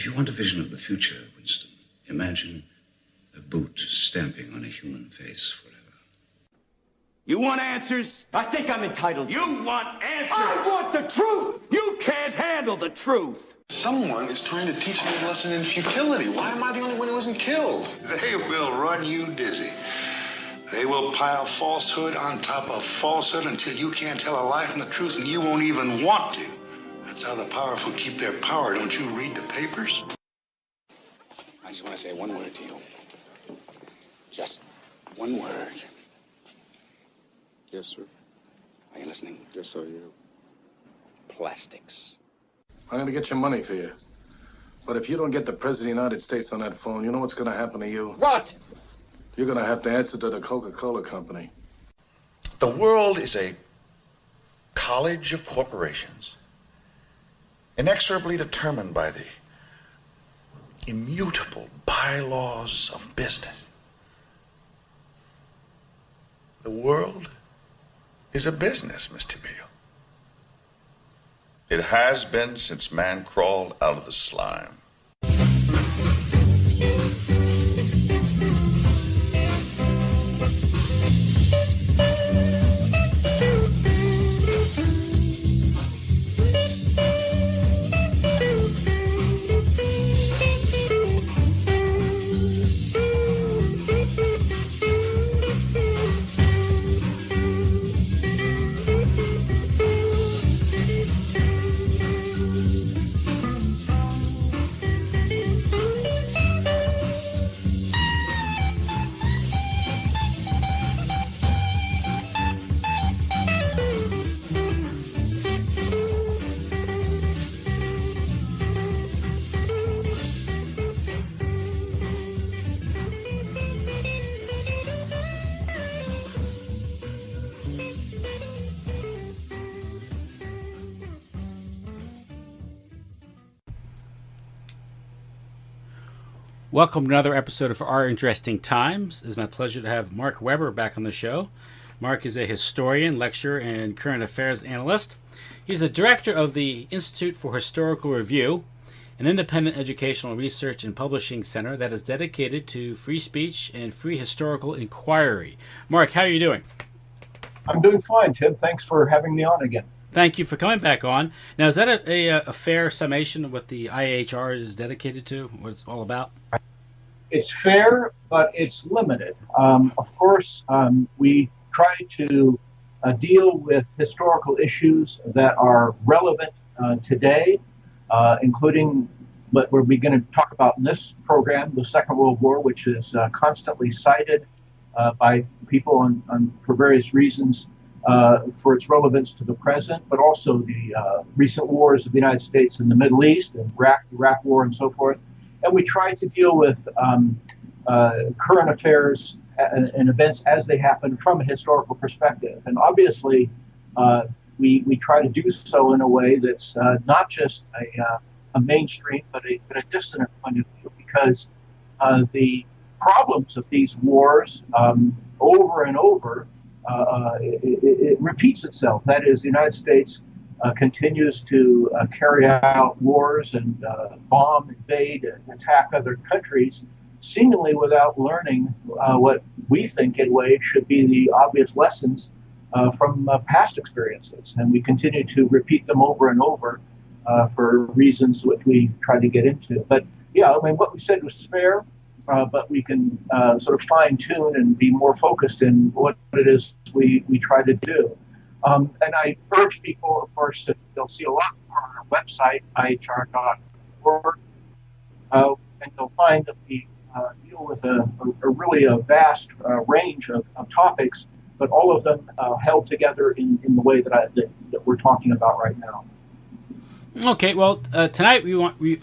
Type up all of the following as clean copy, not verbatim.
If you want a vision of the future, Winston, imagine a boot stamping on a human face forever. You want answers? I think I'm entitled. You want answers? I want the truth! You can't handle the truth! Someone is trying to teach me a lesson in futility. Why am I the only one who isn't killed? They will run you dizzy. They will pile falsehood on top of falsehood until you can't tell a lie from the truth, and you won't even want to. That's how the powerful keep their power. Don't you read the papers? I just want to say one word to you. Just one word. Yes, sir. Are you listening? Yes, I am. Plastics. I'm going to get your money for you. But if you don't get the President of the United States on that phone, you know what's going to happen to you? What? You're going to have to answer to the Coca-Cola Company. The world is a college of corporations, inexorably determined by the immutable bylaws of business. The world is a business, Mr. Beale. It has been since man crawled out of the slime. Welcome to another episode of Our Interesting Times. It's my pleasure to have Mark Weber back on the show. Mark is a historian, lecturer, and current affairs analyst. He's the director of the Institute for Historical Review, an independent educational research and publishing center that is dedicated to free speech and free historical inquiry. Mark, how are you doing? I'm doing fine, Tim. Thanks for having me on again. Thank you for coming back on. Now, is that a fair summation of what the IAHR is dedicated to, what it's all about? It's fair, but it's limited. Of course, we try to deal with historical issues that are relevant today, including what we're going to talk about in this program, the Second World War, which is constantly cited by people for various reasons for its relevance to the present, but also the recent wars of the United States in the Middle East, and Iraq War, and so forth. And we try to deal with current affairs and events as they happen from a historical perspective. And obviously, we try to do so in a way that's not just a mainstream, but a dissonant point of view, because the problems of these wars over and over, it repeats itself. That is, the United States continues to carry out wars and bomb, invade, and attack other countries, seemingly without learning what we think, in a way, should be the obvious lessons from past experiences. And we continue to repeat them over and over for reasons which we try to get into. But yeah, I mean, what we said was fair, but we can sort of fine-tune and be more focused in what it is we try to do. And I urge people, of course, that they'll see a lot more on our website, ihr.org, and they'll find that we deal with a really vast range of topics, but all of them held together in the way that we're talking about right now. Okay, well, tonight we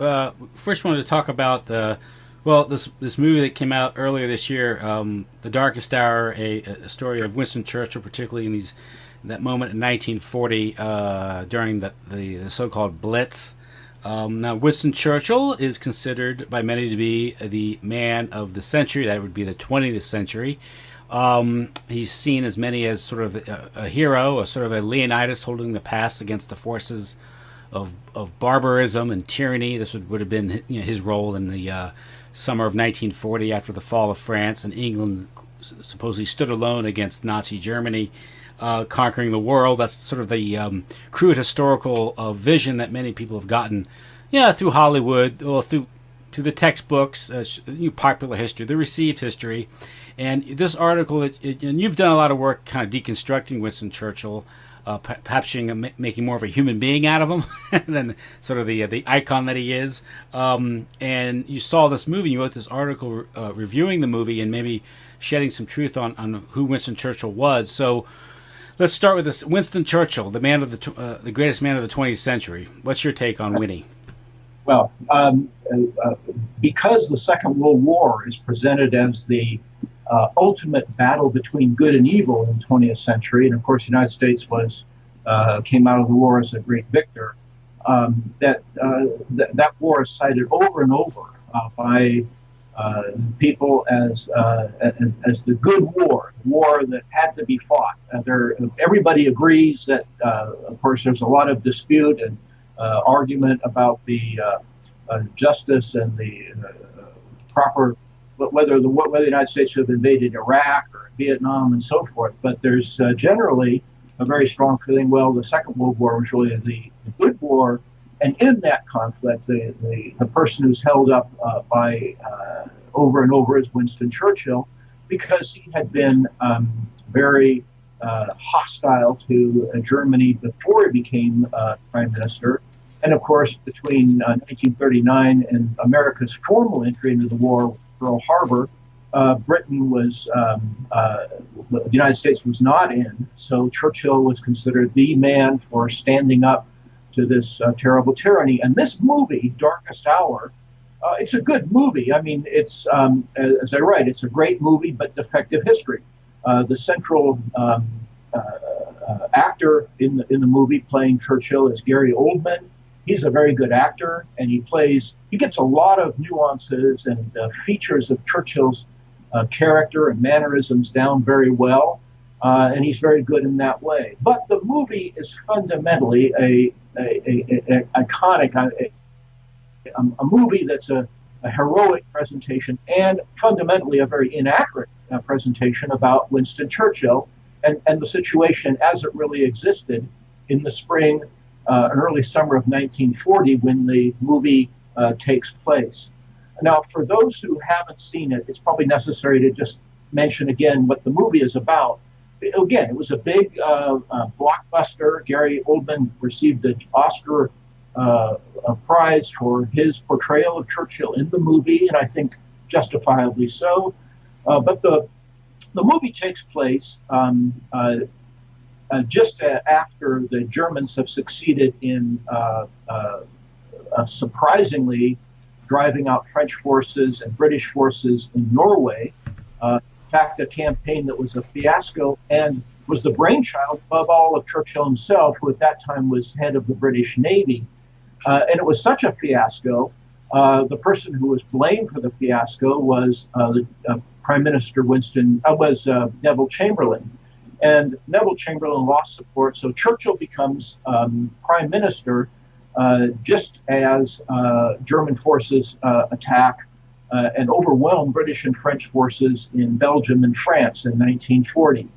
first wanted to talk about this movie that came out earlier this year, The Darkest Hour, a story of Winston Churchill, particularly in that moment in 1940 during the so-called Blitz. Now, Winston Churchill is considered by many to be the man of the century. That would be the 20th century. He's seen as many as sort of a hero, a sort of a Leonidas holding the pass against the forces of barbarism and tyranny. This would have been his role in the summer of 1940 after the fall of France, and England supposedly stood alone against Nazi Germany, conquering the world. That's sort of the crude historical vision that many people have gotten, through Hollywood, or through the textbooks, popular history, the received history. And this article, and you've done a lot of work kind of deconstructing Winston Churchill, perhaps making more of a human being out of him than sort of the icon that he is. And you saw this movie, you wrote this article reviewing the movie and maybe shedding some truth on who Winston Churchill was. So let's start with this. Winston Churchill, the man of the greatest man of the 20th century. What's your take on Winnie? Well, because the Second World War is presented as the ultimate battle between good and evil in the 20th century, and of course the United States came out of the war as a great victor, that war is cited over and over by people as the good war, the war that had to be fought. Everybody agrees that, of course, there's a lot of dispute and argument about the justice and the proper, whether the United States should have invaded Iraq or Vietnam and so forth. But there's generally a very strong feeling, well, the Second World War was really the good war. And in that conflict, the person who's held up by over and over is Winston Churchill, because he had been very hostile to Germany before he became prime minister. And of course, between 1939 and America's formal entry into the war with Pearl Harbor, Britain was, the United States was not in. So Churchill was considered the man for standing up to this terrible tyranny. And this movie, Darkest Hour, it's a good movie. I mean, it's, as I write, it's a great movie, but defective history. The central actor in the movie playing Churchill is Gary Oldman. He's a very good actor, and he gets a lot of nuances and features of Churchill's character and mannerisms down very well, and he's very good in that way. But the movie is fundamentally a iconic, a movie that's a heroic presentation and fundamentally a very inaccurate presentation about Winston Churchill and the situation as it really existed in the spring and early summer of 1940 when the movie takes place. Now, for those who haven't seen it, it's probably necessary to just mention again what the movie is about. Again, it was a big blockbuster. Gary Oldman received the Oscar prize for his portrayal of Churchill in the movie, and I think justifiably so. But the movie takes place just after the Germans have succeeded in surprisingly driving out French forces and British forces in Norway. In fact, a campaign that was a fiasco and was the brainchild, above all, of Churchill himself, who at that time was head of the British Navy. And it was such a fiasco. The person who was blamed for the fiasco was the Prime Minister Neville Chamberlain. And Neville Chamberlain lost support, so Churchill becomes prime minister just as German forces attack and overwhelm British and French forces in Belgium and France in 1940.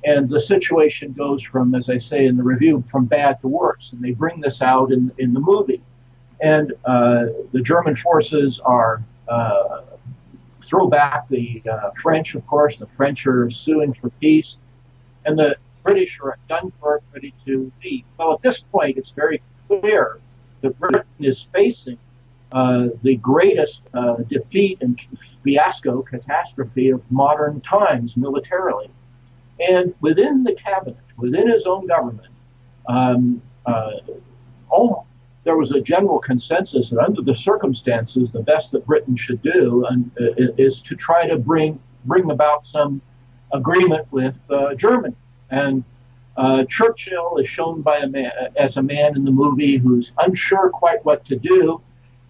And the situation goes from, as I say in the review, from bad to worse. And they bring this out in the movie. And the German forces throw back the French, of course. The French are suing for peace. And the British are at Dunkirk, ready to leave. Well, at this point, it's very clear that Britain is facing the greatest defeat and fiasco, catastrophe of modern times militarily. And within the cabinet, within his own government, there was a general consensus that under the circumstances, the best that Britain should do is to try to bring about some agreement with Germany. And Churchill is shown as a man in the movie who's unsure quite what to do.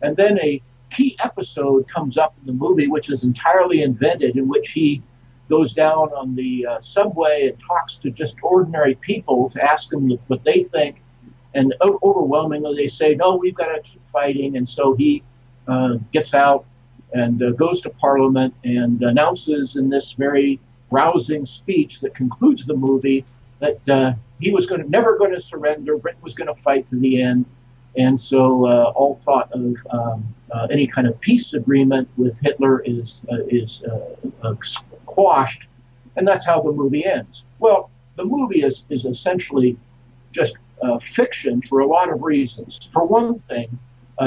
And then a key episode comes up in the movie, which is entirely invented, in which he goes down on the subway and talks to just ordinary people to ask them what they think. And overwhelmingly, they say, no, we've got to keep fighting. And so he gets out and goes to Parliament and announces in this very rousing speech that concludes the movie that he was never going to surrender. Britain was going to fight to the end. And so all thought of any kind of peace agreement with Hitler is quashed. And that's how the movie ends. Well, the movie is essentially just fiction for a lot of reasons. For one thing,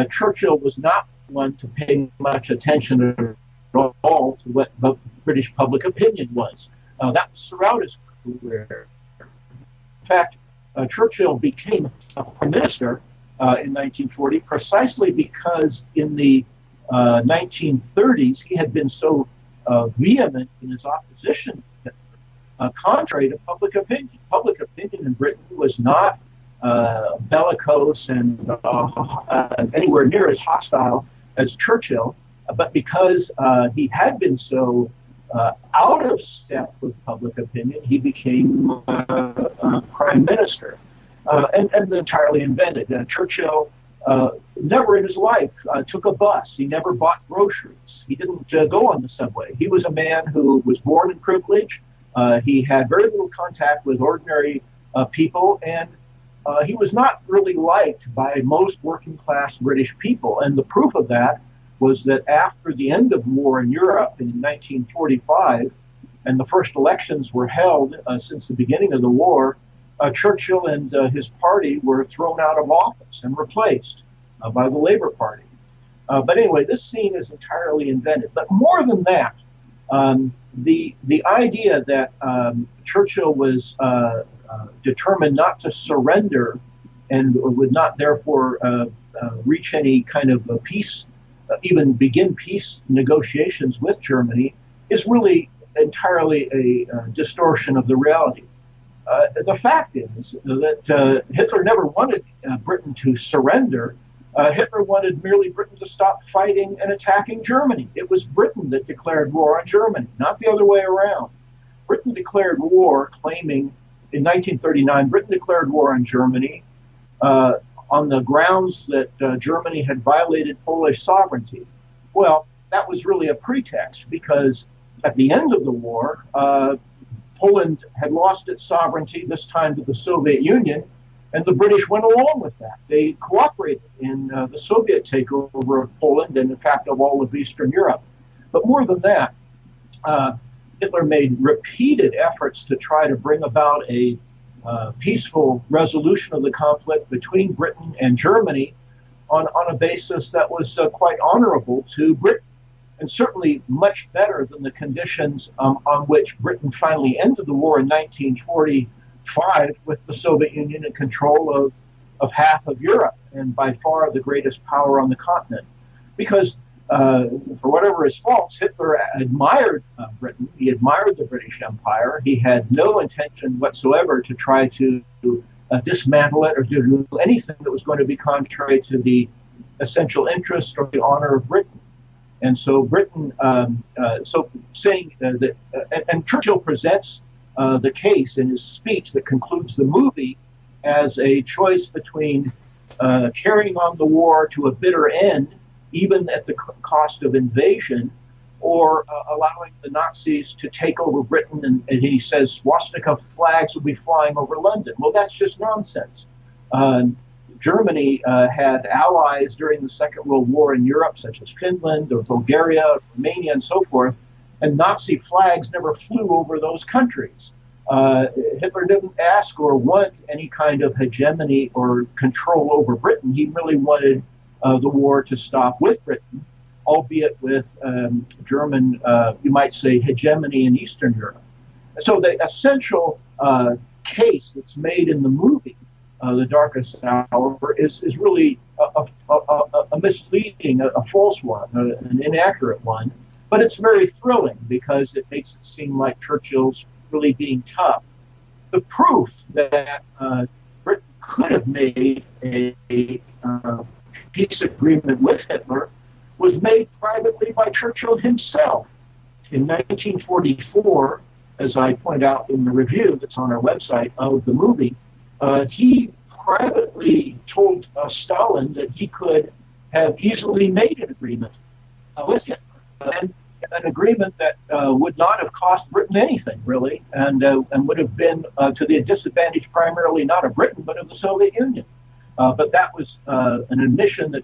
Churchill was not one to pay much attention at all to what the British public opinion was. That was throughout his career. In fact, Churchill became a prime minister in 1940 precisely because in the 1930s he had been so vehement in his opposition, contrary to public opinion. Public opinion in Britain was not bellicose and anywhere near as hostile as Churchill, but because he had been so out of step with public opinion, he became prime minister and entirely invented. Churchill never in his life took a bus. He never bought groceries. He didn't go on the subway. He was a man who was born in privilege. He had very little contact with ordinary people, and he was not really liked by most working-class British people. And the proof of that was that after the end of war in Europe in 1945, and the first elections were held since the beginning of the war, Churchill and his party were thrown out of office and replaced by the Labour Party. But anyway, this scene is entirely invented. But more than that, the idea that Churchill was determined not to surrender and would not therefore reach any kind of peace, even begin peace negotiations with Germany, is really entirely a distortion of the reality. The fact is that Hitler never wanted Britain to surrender. Hitler wanted merely Britain to stop fighting and attacking Germany. It was Britain that declared war on Germany, not the other way around. Britain declared war, claiming in 1939, Britain declared war on Germany on the grounds that Germany had violated Polish sovereignty. Well, that was really a pretext because at the end of the war, Poland had lost its sovereignty, this time to the Soviet Union, and the British went along with that. They cooperated in the Soviet takeover of Poland and, in fact, of all of Eastern Europe. But more than that, Hitler made repeated efforts to try to bring about a peaceful resolution of the conflict between Britain and Germany on a basis that was quite honorable to Britain, and certainly much better than the conditions on which Britain finally ended the war in 1945 with the Soviet Union in control of half of Europe and by far the greatest power on the continent. Because for whatever his faults, Hitler admired Britain. He admired the British Empire. He had no intention whatsoever to try to dismantle it or to do anything that was going to be contrary to the essential interests or the honor of Britain. And so Britain, saying that, and Churchill presents the case in his speech that concludes the movie as a choice between carrying on the war to a bitter end, even at the cost of invasion, or allowing the Nazis to take over Britain. And he says swastika flags will be flying over London. Well, that's just nonsense. Germany had allies during the Second World War in Europe, such as Finland or Bulgaria, Romania, and so forth, and Nazi flags never flew over those countries. Hitler didn't ask or want any kind of hegemony or control over Britain. He really wanted the war to stop with Britain, albeit with German, you might say, hegemony in Eastern Europe. So the essential case that's made in the movie, The Darkest Hour, is really a misleading, a false one, an inaccurate one. But it's very thrilling because it makes it seem like Churchill's really being tough. The proof that Britain could have made a peace agreement with Hitler was made privately by Churchill himself. In 1944, as I point out in the review that's on our website of the movie, he privately told Stalin that he could have easily made an agreement with him, and an agreement that would not have cost Britain anything, really, and would have been to the disadvantage primarily not of Britain, but of the Soviet Union. But that was an admission that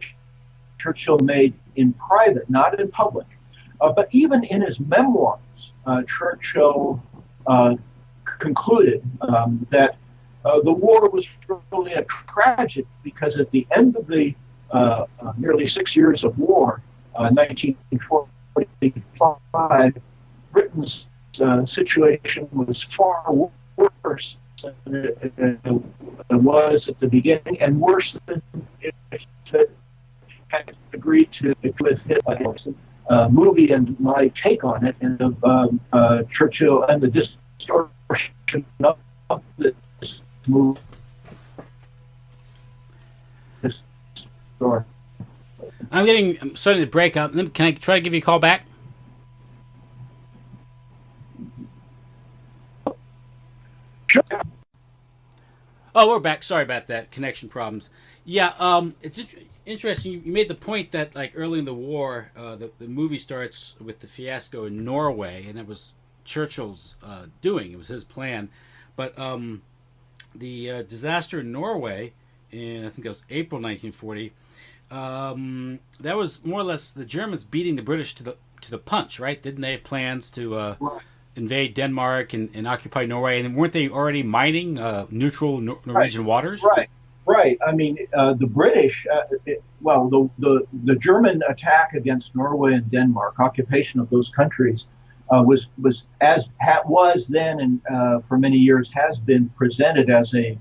Churchill made in private, not in public. But even in his memoirs, Churchill concluded that the war was really a tragedy because at the end of the nearly 6 years of war, 1945, Britain's situation was far worse than it was at the beginning, and worse than if it had agreed to with Hitler. Movie and my take on it, and of Churchill and the distortion of this movie. I'm starting to break up. Can I try to give you a call back? Sure. Oh, we're back. Sorry about that. Connection problems. Yeah, it's interesting. You made the point that, like, early in the war, the movie starts with the fiasco in Norway, and that was Churchill's doing. It was his plan. But the disaster in Norway, in I think it was April 1940, that was more or less the Germans beating the British to the punch, right? Didn't they have plans to invade Denmark and occupy Norway? And weren't they already mining neutral Norwegian waters? Right. I mean, the British, the German attack against Norway and Denmark, occupation of those countries, was then and for many years has been presented as a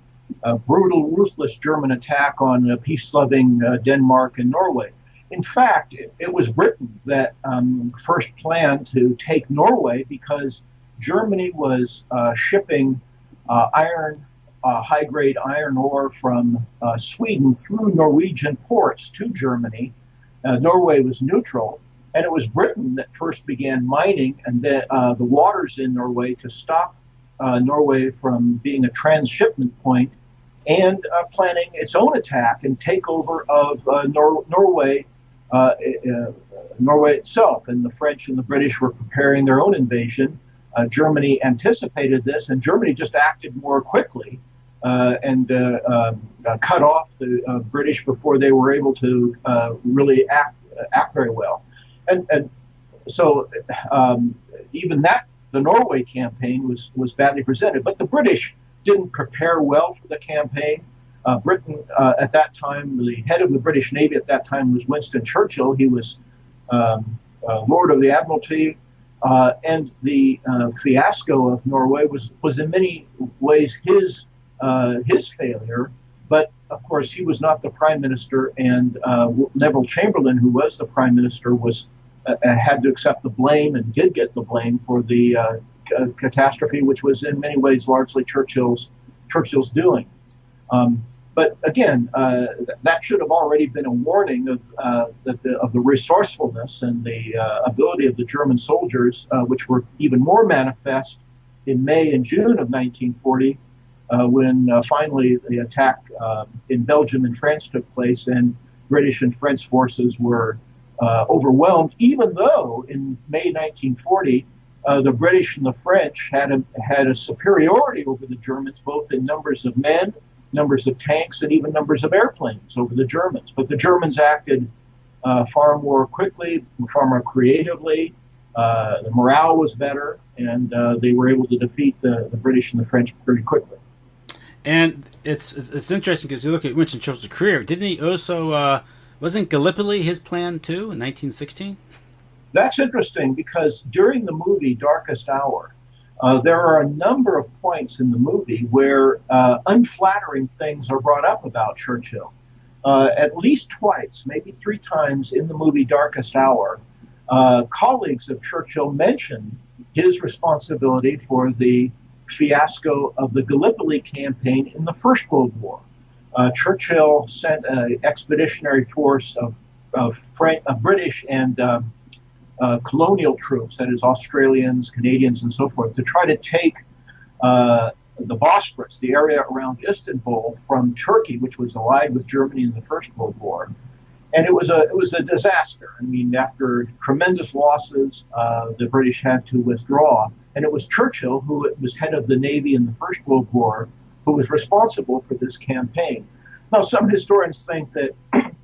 brutal, ruthless German attack on peace-loving Denmark and Norway. In fact, it was Britain that first planned to take Norway because Germany was shipping high-grade iron ore from Sweden through Norwegian ports to Germany. Norway was neutral, and it was Britain that first began mining and the waters in Norway to stop Norway from being a transshipment point and planning its own attack and takeover of Norway itself. And the French and the British were preparing their own invasion. Germany anticipated this, and Germany just acted more quickly and cut off the British before they were able to really act very well. And so even that, the Norway campaign was badly presented. But the British didn't prepare well for the campaign. Britain, at that time, the head of the British Navy at that time was Winston Churchill. He was Lord of the Admiralty. And the fiasco of Norway was in many ways his failure. But of course, he was not the prime minister, and Neville Chamberlain, who was the prime minister, had to accept the blame and did get the blame for the catastrophe, which was in many ways largely Churchill's doing. But again, that should have already been a warning of the resourcefulness and the ability of the German soldiers, which were even more manifest in May and June of 1940, when finally the attack in Belgium and France took place, and British and French forces were overwhelmed, even though in May 1940, the British and the French had a superiority over the Germans, both in numbers of men, numbers of tanks, and even numbers of airplanes over the Germans. But the Germans acted far more quickly, far more creatively. The morale was better, and they were able to defeat the British and the French pretty quickly. And it's interesting because you look at Winston Churchill's career. Didn't he also, wasn't Gallipoli his plan too in 1916? That's interesting because during the movie Darkest Hour, there are a number of points in the movie where unflattering things are brought up about Churchill. At least twice, maybe three times in the movie Darkest Hour, colleagues of Churchill mention his responsibility for the fiasco of the Gallipoli campaign in the First World War. Churchill sent an expeditionary force of British and colonial troops, that is Australians, Canadians, and so forth, to try to take the Bosphorus, the area around Istanbul, from Turkey, which was allied with Germany in the First World War. And it was a disaster. I mean, after tremendous losses, the British had to withdraw. And it was Churchill, who was head of the Navy in the First World War, who was responsible for this campaign. Now, some historians think that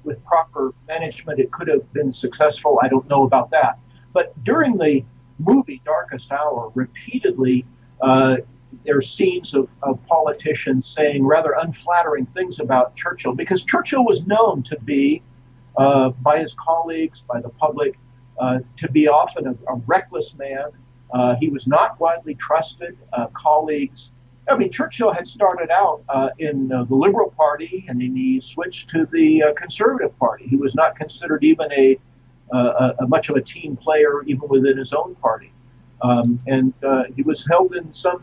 with proper management, it could have been successful. I don't know about that. But during the movie Darkest Hour, repeatedly, there are scenes of politicians saying rather unflattering things about Churchill, because Churchill was known to be, by his colleagues, by the public, to be often a reckless man. He was not widely trusted. Colleagues, I mean, Churchill had started out in the Liberal Party, and then he switched to the Conservative Party. He was not considered even a much of a team player, even within his own party. And he was held in some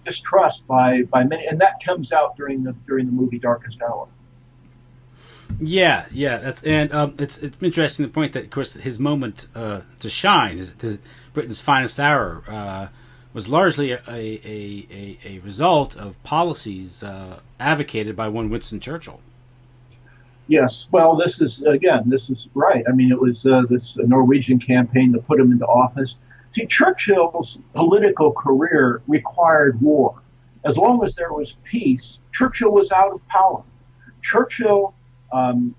distrust by many, and that comes out during the movie Darkest Hour. Yeah, that's it's interesting to point that, of course, his moment to shine, Britain's finest hour, was largely a result of policies advocated by one Winston Churchill. Yes, well, this is right. I mean, it was this Norwegian campaign that put him into office. See, Churchill's political career required war. As long as there was peace, Churchill was out of power. Churchill, from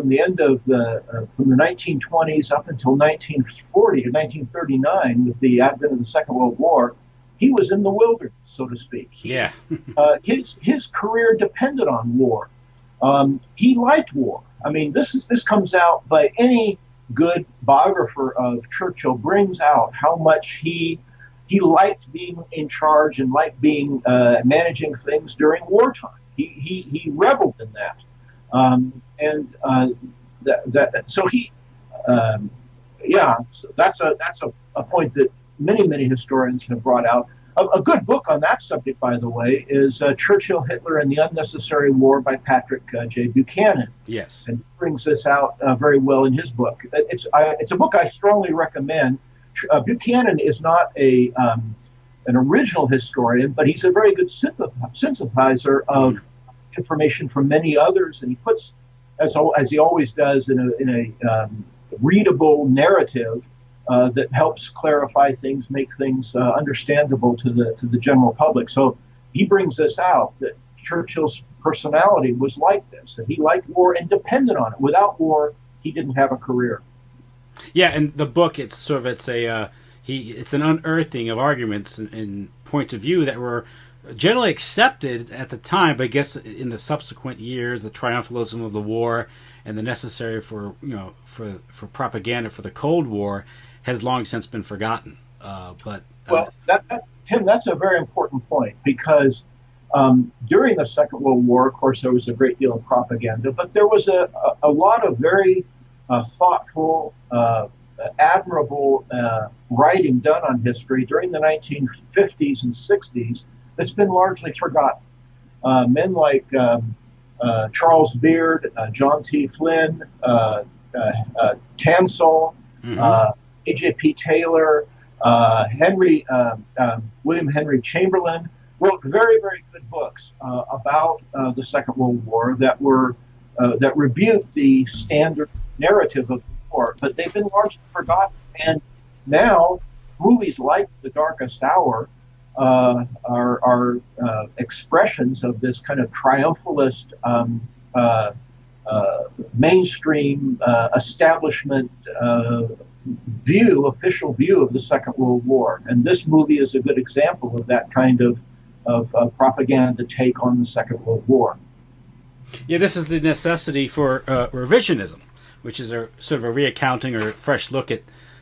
the end of from the 1920s up until 1940 or 1939, with the advent of the Second World War, he was in the wilderness, so to speak. His career depended on war. He liked war. I mean, this comes out by any good biographer of Churchill, brings out how much he liked being in charge and liked being managing things during wartime. He reveled in that, so that's a point that many historians have brought out. A good book on that subject, by the way, is Churchill, Hitler, and the Unnecessary War by Patrick J. Buchanan. Yes. And he brings this out very well in his book. It's a book I strongly recommend. Buchanan is not an original historian, but he's a very good synthesizer of information from many others, and he puts, as he always does, in a readable narrative that helps clarify things, make things understandable to the general public. So he brings this out, that Churchill's personality was like this, that he liked war and depended on it. Without war, he didn't have a career. Yeah, and the book, it's an unearthing of arguments and points of view that were generally accepted at the time, but I guess in the subsequent years, the triumphalism of the war and the necessary for propaganda for the Cold War has long since been forgotten. Tim, that's a very important point, because during the Second World War, of course, there was a great deal of propaganda, but there was a lot of very thoughtful, admirable writing done on history during the 1950s and 60s that's been largely forgotten. Men like Charles Beard, John T. Flynn, Tansel, A.J.P. Taylor, William Henry Chamberlain wrote very, very good books about the Second World War that rebuked the standard narrative of the war, but they've been largely forgotten. And now movies like The Darkest Hour are expressions of this kind of triumphalist mainstream establishment official view of the Second World War. And this movie is a good example of that kind of propaganda take on the Second World War. Yeah, this is the necessity for revisionism, which is a sort of a reaccounting or a fresh look at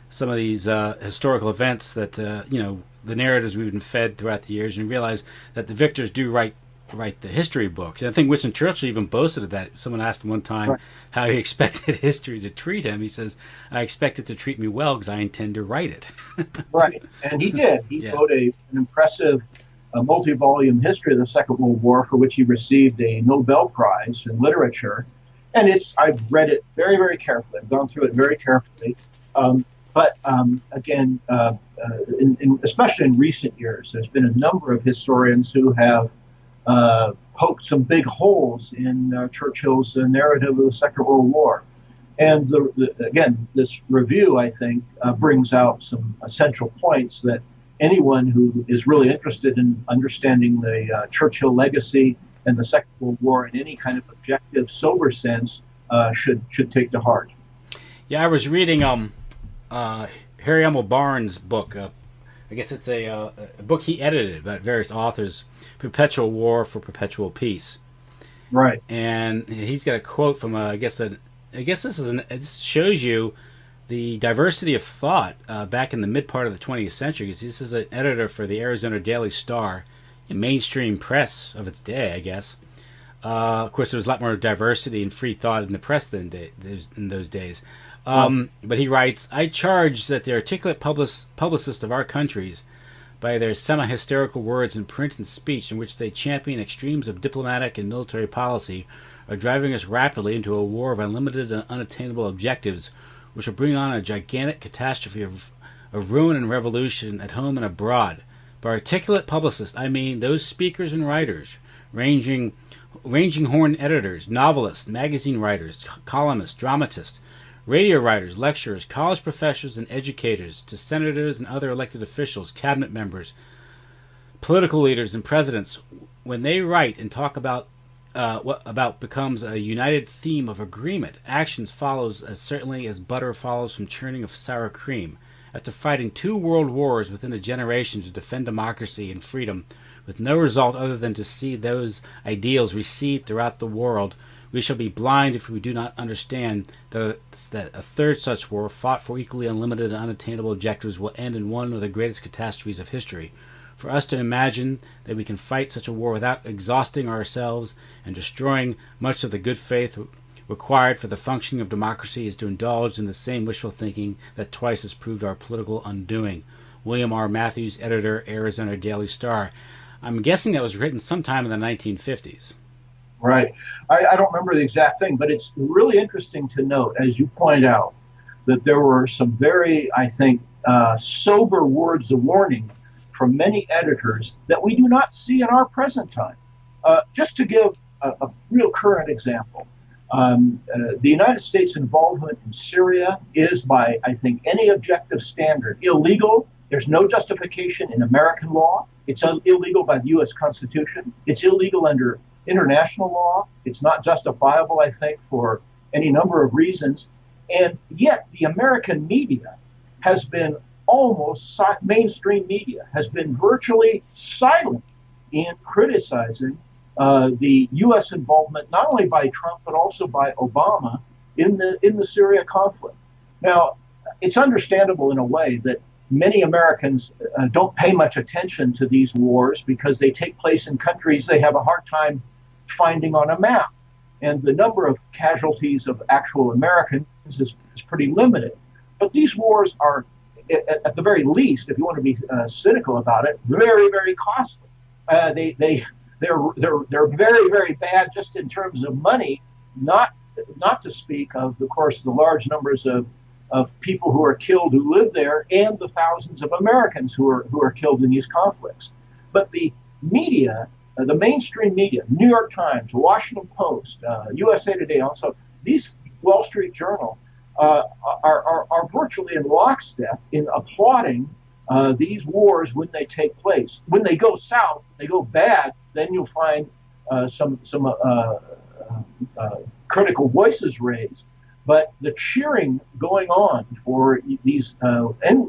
some of these historical events that, the narratives we've been fed throughout the years, and realize that the victors do write the history books. And I think Winston Churchill even boasted of that. Someone asked him one time how he expected history to treat him. He says, I expect it to treat me well because I intend to write it. Right. And he did. He wrote an impressive multi-volume history of the Second World War, for which he received a Nobel Prize in literature. And I've read it very, very carefully. I've gone through it very carefully. But again, especially in recent years, there's been a number of historians who have poked some big holes in Churchill's narrative of the Second World War. And again, this review, I think, brings out some essential points that anyone who is really interested in understanding the Churchill legacy and the Second World War in any kind of objective, sober sense should take to heart. Yeah, I was reading Harry Emil Barnes' book. I guess it's a book he edited about various authors, Perpetual War for Perpetual Peace. Right. And he's got a quote from this shows you the diversity of thought back in the mid part of the 20th century. This is an editor for the Arizona Daily Star, a mainstream press of its day, I guess. Of course, there was a lot more diversity and free thought in the press than in those days. But he writes, I charge that the articulate publicists of our countries, by their semi-hysterical words in print and speech in which they champion extremes of diplomatic and military policy, are driving us rapidly into a war of unlimited and unattainable objectives, which will bring on a gigantic catastrophe of ruin and revolution at home and abroad. By articulate publicists, I mean those speakers and writers, ranging horn editors, novelists, magazine writers, columnists, dramatists, radio writers, lecturers, college professors, and educators, to senators and other elected officials, cabinet members, political leaders, and presidents. When they write and talk about what about becomes a united theme of agreement, actions follows as certainly as butter follows from churning of sour cream. After fighting 2 world wars within a generation to defend democracy and freedom, with no result other than to see those ideals recede throughout the world, we shall be blind if we do not understand that a third such war, fought for equally unlimited and unattainable objectives, will end in one of the greatest catastrophes of history. For us to imagine that we can fight such a war without exhausting ourselves and destroying much of the good faith required for the functioning of democracy is to indulge in the same wishful thinking that twice has proved our political undoing. William R. Matthews, editor, Arizona Daily Star. I'm guessing that was written sometime in the 1950s. Right. I don't remember the exact thing, but it's really interesting to note, as you point out, that there were some very, I think, sober words of warning from many editors that we do not see in our present time. Just to give a real current example, the United States involvement in Syria is, by, I think, any objective standard, illegal. There's no justification in American law. It's illegal by the U.S. Constitution. It's illegal under international law. It's not justifiable, I think, for any number of reasons. And yet the American media has been mainstream media has been virtually silent in criticizing the U.S. involvement, not only by Trump, but also by Obama in the Syria conflict. Now, it's understandable in a way that many Americans don't pay much attention to these wars because they take place in countries they have a hard time finding on a map. And the number of casualties of actual Americans is pretty limited. But these wars are, at the very least, if you want to be cynical about it, very, very costly. They're very, very bad just in terms of money, not to speak of course, the large numbers of people who are killed who live there and the thousands of Americans who are killed in these conflicts. But the media, the mainstream media, New York Times, Washington Post, USA Today, also these Wall Street Journal, are virtually in lockstep in applauding these wars when they take place. When they go south, they go bad, then you'll find some critical voices raised. But the cheering going on for these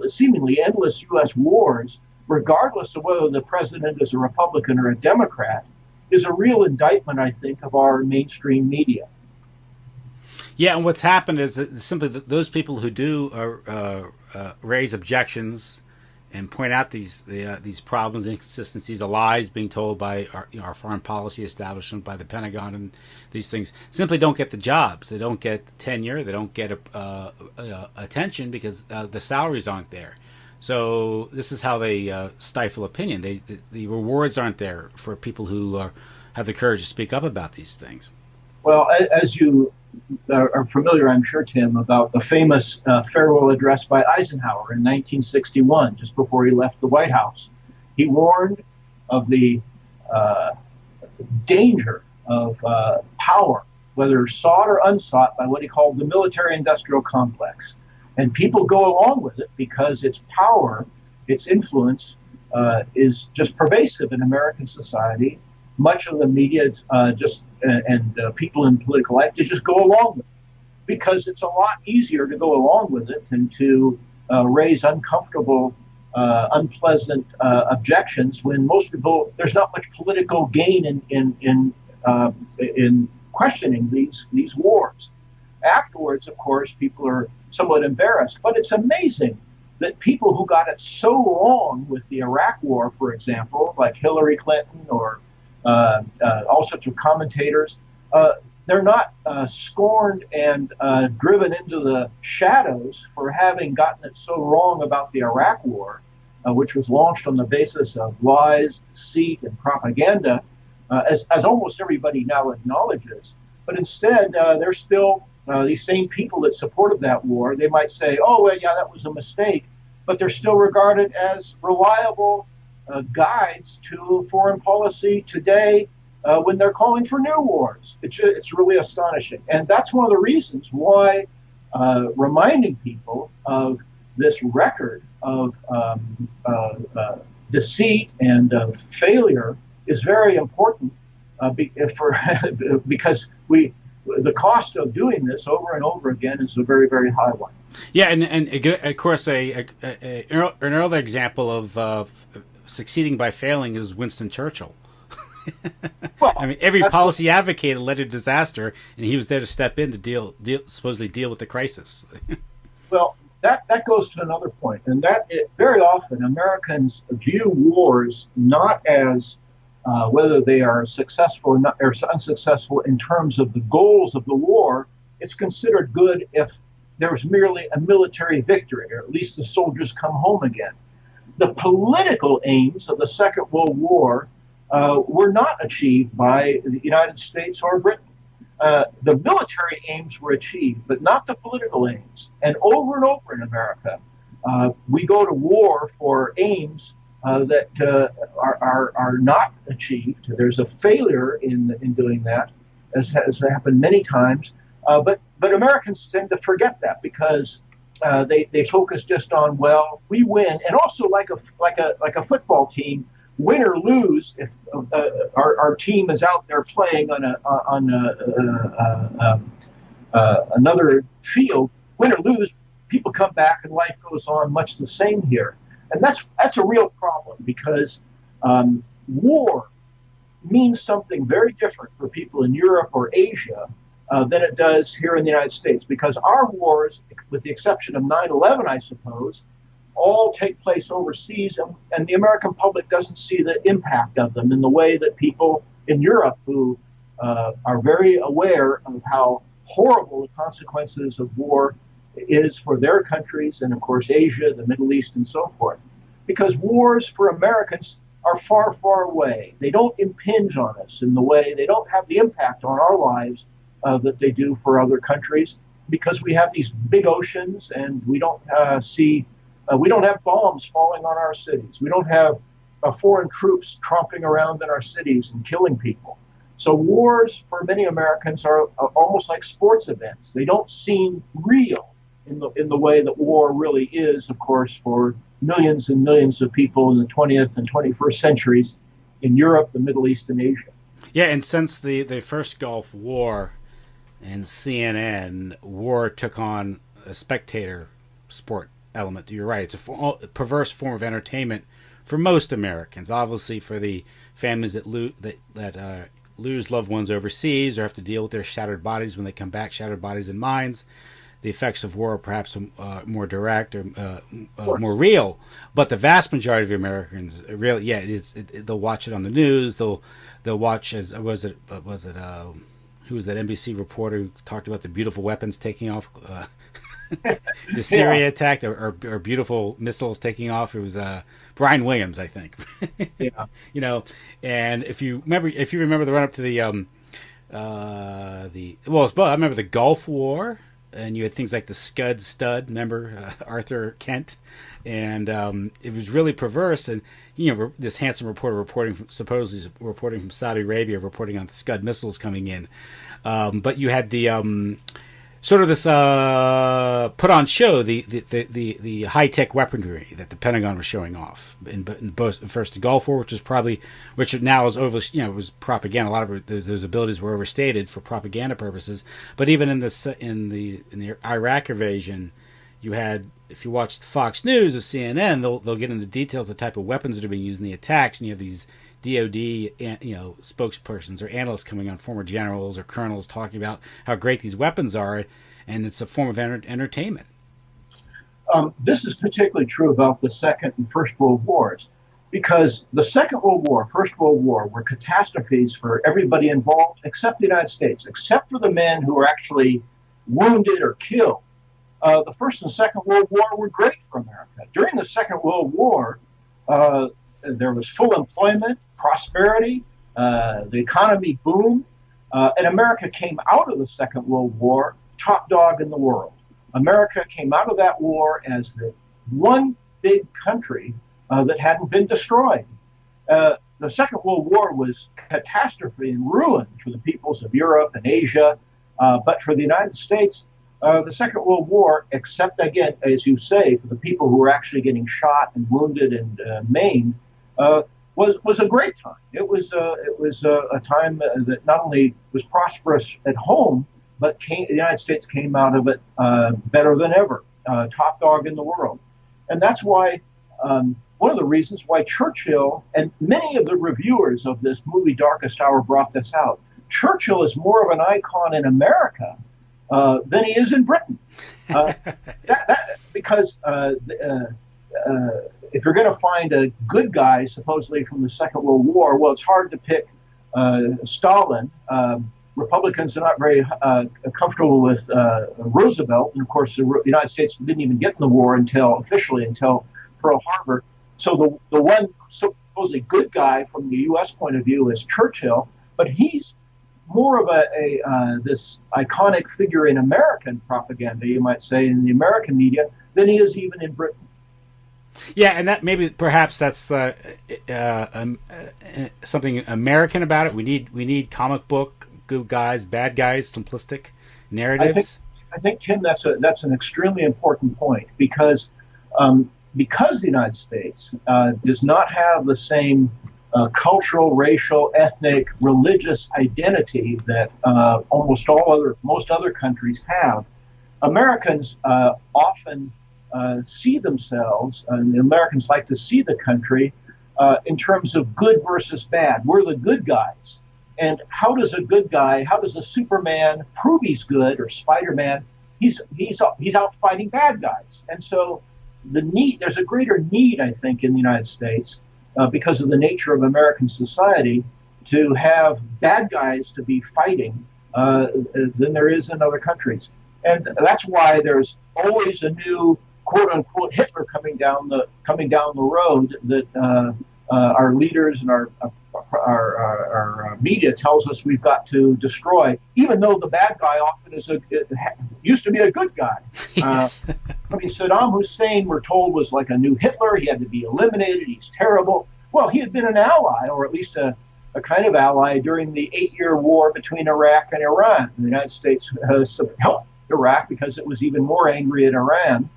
seemingly endless U.S. wars, regardless of whether the president is a Republican or a Democrat, is a real indictment, I think, of our mainstream media. Yeah, and what's happened is that simply those people who do raise objections and point out these problems, inconsistencies, the lies being told by our foreign policy establishment, by the Pentagon, and these things simply don't get the jobs. They don't get tenure. They don't get attention because the salaries aren't there. So this is how they stifle opinion. The rewards aren't there for people who have the courage to speak up about these things. Well, as you are familiar, I'm sure, Tim, about the famous farewell address by Eisenhower in 1961, just before he left the White House. He warned of the danger of power, whether sought or unsought, by what he called the military-industrial complex. And people go along with it because its power, its influence, is just pervasive in American society. Much of the media and people in political life, they just go along with it because it's a lot easier to go along with it than to raise uncomfortable, unpleasant objections when most people, there's not much political gain in questioning these wars. Afterwards, of course, people are somewhat embarrassed, but it's amazing that people who got it so wrong with the Iraq War, for example, like Hillary Clinton or all sorts of commentators, they're not scorned and driven into the shadows for having gotten it so wrong about the Iraq War, which was launched on the basis of lies, deceit, and propaganda, as almost everybody now acknowledges. But instead, there's still these same people that supported that war. They might say, oh, well, yeah, that was a mistake, but they're still regarded as reliable guides to foreign policy today when they're calling for new wars. It's really astonishing. And that's one of the reasons why reminding people of this record of deceit and of failure is very important because the cost of doing this over and over again is a very, very high one. Yeah, and of course, an earlier example of succeeding by failing is Winston Churchill. Well, I mean, every policy advocate led to disaster, and he was there to step in to supposedly deal with the crisis. Well, that goes to another point, and very often Americans view wars not as whether they are successful or not, or unsuccessful in terms of the goals of the war. It's considered good if there's merely a military victory, or at least the soldiers come home again. The political aims of the Second World War were not achieved by the United States or Britain. The military aims were achieved, but not the political aims. And over in America, we go to war for aims that are not achieved. There's a failure in doing that, as has happened many times. But Americans tend to forget that because they focus just on, well, we win, and also like a football team, win or lose. If our team is out there playing on another field, win or lose, people come back and life goes on much the same here. And that's a real problem because war means something very different for people in Europe or Asia than it does here in the United States, because our wars, with the exception of 9/11, I suppose, all take place overseas, and the American public doesn't see the impact of them in the way that people in Europe who are very aware of how horrible the consequences of war is for their countries, and of course Asia, the Middle East, and so forth. Because wars for Americans are far, far away. They don't impinge on us in the way, they don't have the impact on our lives that they do for other countries, because we have these big oceans and we don't we don't have bombs falling on our cities. We don't have foreign troops tromping around in our cities and killing people. So wars for many Americans are almost like sports events. They don't seem real in the way that war really is, of course, for millions and millions of people in the 20th and 21st centuries in Europe, the Middle East, and Asia. Yeah, and since the first Gulf War and CNN, war took on a spectator sport element. You're right. It's a perverse form of entertainment for most Americans. Obviously, for the families that lose loved ones overseas or have to deal with their shattered bodies when they come back, shattered bodies and minds. The effects of war are perhaps more direct or more real, but the vast majority of Americans really, they'll watch it on the news. They'll watch who was that NBC reporter who talked about the beautiful weapons taking off, the Syria attack, or beautiful missiles taking off. It was Brian Williams, I think. Yeah. And if you remember the run up to the I remember the Gulf War, and you had things like the Scud Stud. Remember Arthur Kent, and it was really perverse. And this handsome reporter supposedly reporting from Saudi Arabia, reporting on Scud missiles coming in. But you had the sort of this put on show, the high tech weaponry that the Pentagon was showing off in both first the Gulf War, which now is over, was propaganda. A lot of those abilities were overstated for propaganda purposes. But even in the Iraq invasion, you had, if you watch Fox News or CNN, they'll get into details of the type of weapons that are being used in the attacks, and you have these DOD, spokespersons or analysts coming on, former generals or colonels, talking about how great these weapons are, and it's a form of entertainment. This is particularly true about the Second and First World Wars, because the Second World War, First World War were catastrophes for everybody involved except the United States, except for the men who were actually wounded or killed. The First and Second World War were great for America. During the Second World War, there was full employment, prosperity, the economy boomed, and America came out of the Second World War top dog in the world. America came out of that war as the one big country that hadn't been destroyed. The Second World War was catastrophe and ruin for the peoples of Europe and Asia, but for the United States, the Second World War, except again, as you say, for the people who were actually getting shot and wounded and maimed, was a great time. It was a time that not only was prosperous at home, but the United States came out of it better than ever, top dog in the world. And that's why one of the reasons why Churchill and many of the reviewers of this movie Darkest Hour brought this out. Churchill is more of an icon in America than he is in Britain. Because if you're going to find a good guy, supposedly from the Second World War, well, it's hard to pick Stalin. Republicans are not very comfortable with Roosevelt, and of course, the United States didn't even get in the war officially until Pearl Harbor. So the one supposedly good guy from the U.S. point of view is Churchill, but he's more of this iconic figure in American propaganda, you might say, in the American media, than he is even in Britain. Yeah, and that perhaps that's something American about it. We need comic book good guys, bad guys, simplistic narratives. I think Tim, that's an extremely important point because the United States does not have the same cultural, racial, ethnic, religious identity that most other countries have. Americans often see themselves, and the Americans like to see the country in terms of good versus bad. We're the good guys. And how does a Superman prove he's good, or Spider-Man? He's out fighting bad guys. And so there's a greater need, I think, in the United States because of the nature of American society to have bad guys to be fighting than there is in other countries. And that's why there's always a new quote unquote Hitler coming down the road that our leaders and our media tells us we've got to destroy, even though the bad guy often used to be a good guy. Yes. Saddam Hussein, we're told, was like a new Hitler. He had to be eliminated. He's terrible. Well, he had been an ally, or at least a kind of ally, during the 8-year war between Iraq and Iran. The United States helped Iraq because it was even more angry at Iran.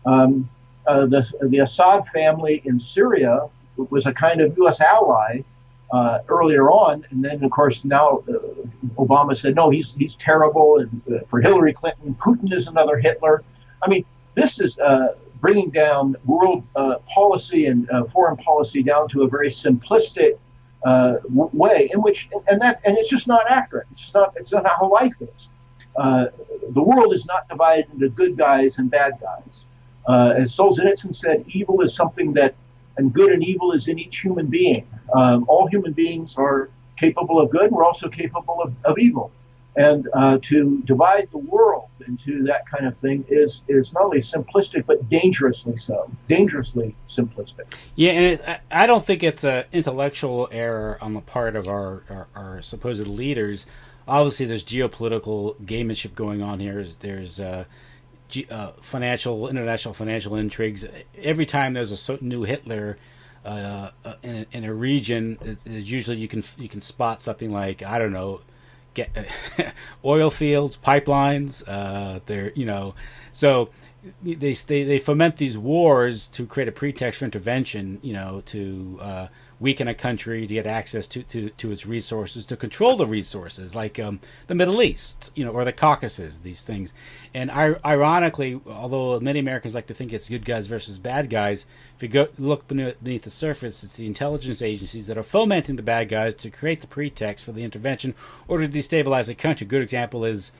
The Assad family in Syria was a kind of U.S. ally earlier on, and then of course now Obama said no, he's terrible, and for Hillary Clinton, Putin is another Hitler. I mean, this is bringing down world policy and foreign policy down to a very simplistic way, in which and it's just not accurate. It's not how life is. The world is not divided into good guys and bad guys. As Solzhenitsyn said, evil is something and good and evil is in each human being. All human beings are capable of good, and we're also capable of evil. And to divide the world into that kind of thing is not only simplistic, but dangerously so. Dangerously simplistic. Yeah, and I don't think it's an intellectual error on the part of our supposed leaders. obviously there's geopolitical gamemanship going on here. There's international financial intrigues. Every time there's a new Hitler in a region, usually you can spot something like, I don't know, oil fields, pipelines. So they foment these wars to create a pretext for intervention. To weaken a country, to get access to its resources, to control the resources, like the Middle East, or the Caucasus, these things. And ironically, although many Americans like to think it's good guys versus bad guys, if you look beneath the surface, it's the intelligence agencies that are fomenting the bad guys to create the pretext for the intervention or to destabilize a country. A good example is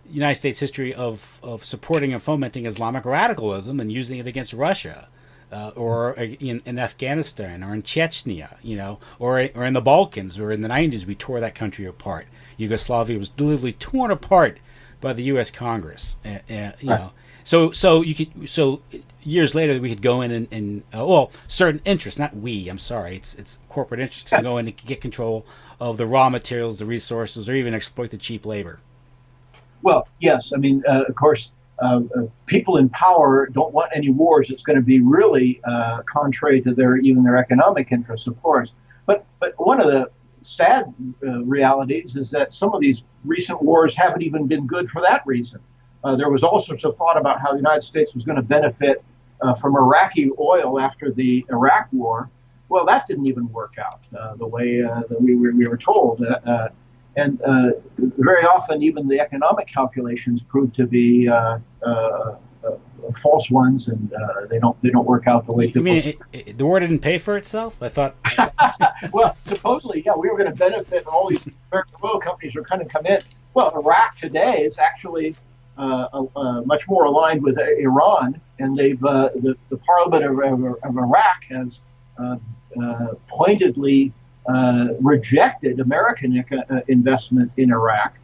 the United States history of supporting and fomenting Islamic radicalism and using it against Russia. Or in Afghanistan, or in Chechnya, or in the Balkans, or in the 90s, we tore that country apart. Yugoslavia was deliberately torn apart by the U.S. Congress. So years later we could go in and certain interests, not we. I'm sorry, it's corporate interests can go in and get control of the raw materials, the resources, or even exploit the cheap labor. Well, yes, I mean, of course. People in power don't want any wars. It's going to be really contrary to their economic interests, of course. But one of the sad realities is that some of these recent wars haven't even been good for that reason. There was all sorts of thought about how the United States was going to benefit from Iraqi oil after the Iraq War. Well, that didn't even work out the way that we were told. And very often, even the economic calculations prove to be false ones, and they don't work out the way people. You mean the war didn't pay for itself? I thought. Well, supposedly, yeah, we were going to benefit, and all these American oil companies were going to come in. Well, Iraq today is actually much more aligned with Iran, and they've the Parliament of Iraq has pointedly rejected American investment in Iraq.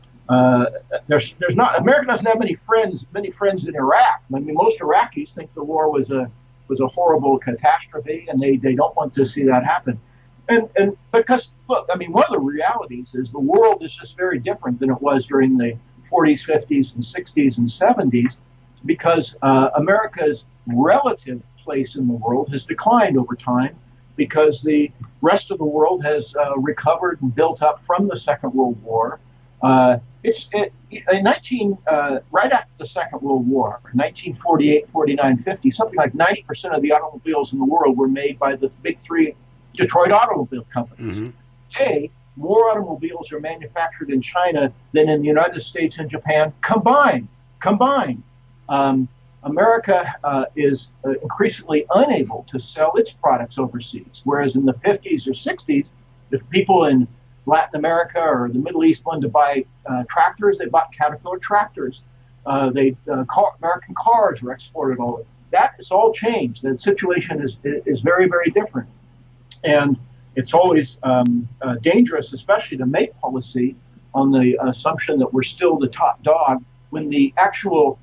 There's not America doesn't have many friends in Iraq. I mean, most Iraqis think the war was a horrible catastrophe, and they don't want to see that happen. And because look, I mean, one of the realities is the world is just very different than it was during the 40s, 50s, and 60s and 70s, because America's relative place in the world has declined over time, because the rest of the world has recovered and built up from the Second World War. Right after the Second World War, 1948, 49, 50, something like 90% of the automobiles in the world were made by the big three Detroit automobile companies. Mm-hmm. Today, more automobiles are manufactured in China than in the United States and Japan combined. America is increasingly unable to sell its products overseas, whereas in the 50s or 60s, if people in Latin America or the Middle East wanted to buy tractors, they bought Caterpillar tractors. American cars were exported all over. That has all changed. The situation is very, very different. And it's always dangerous, especially to make policy on the assumption that we're still the top dog when the actual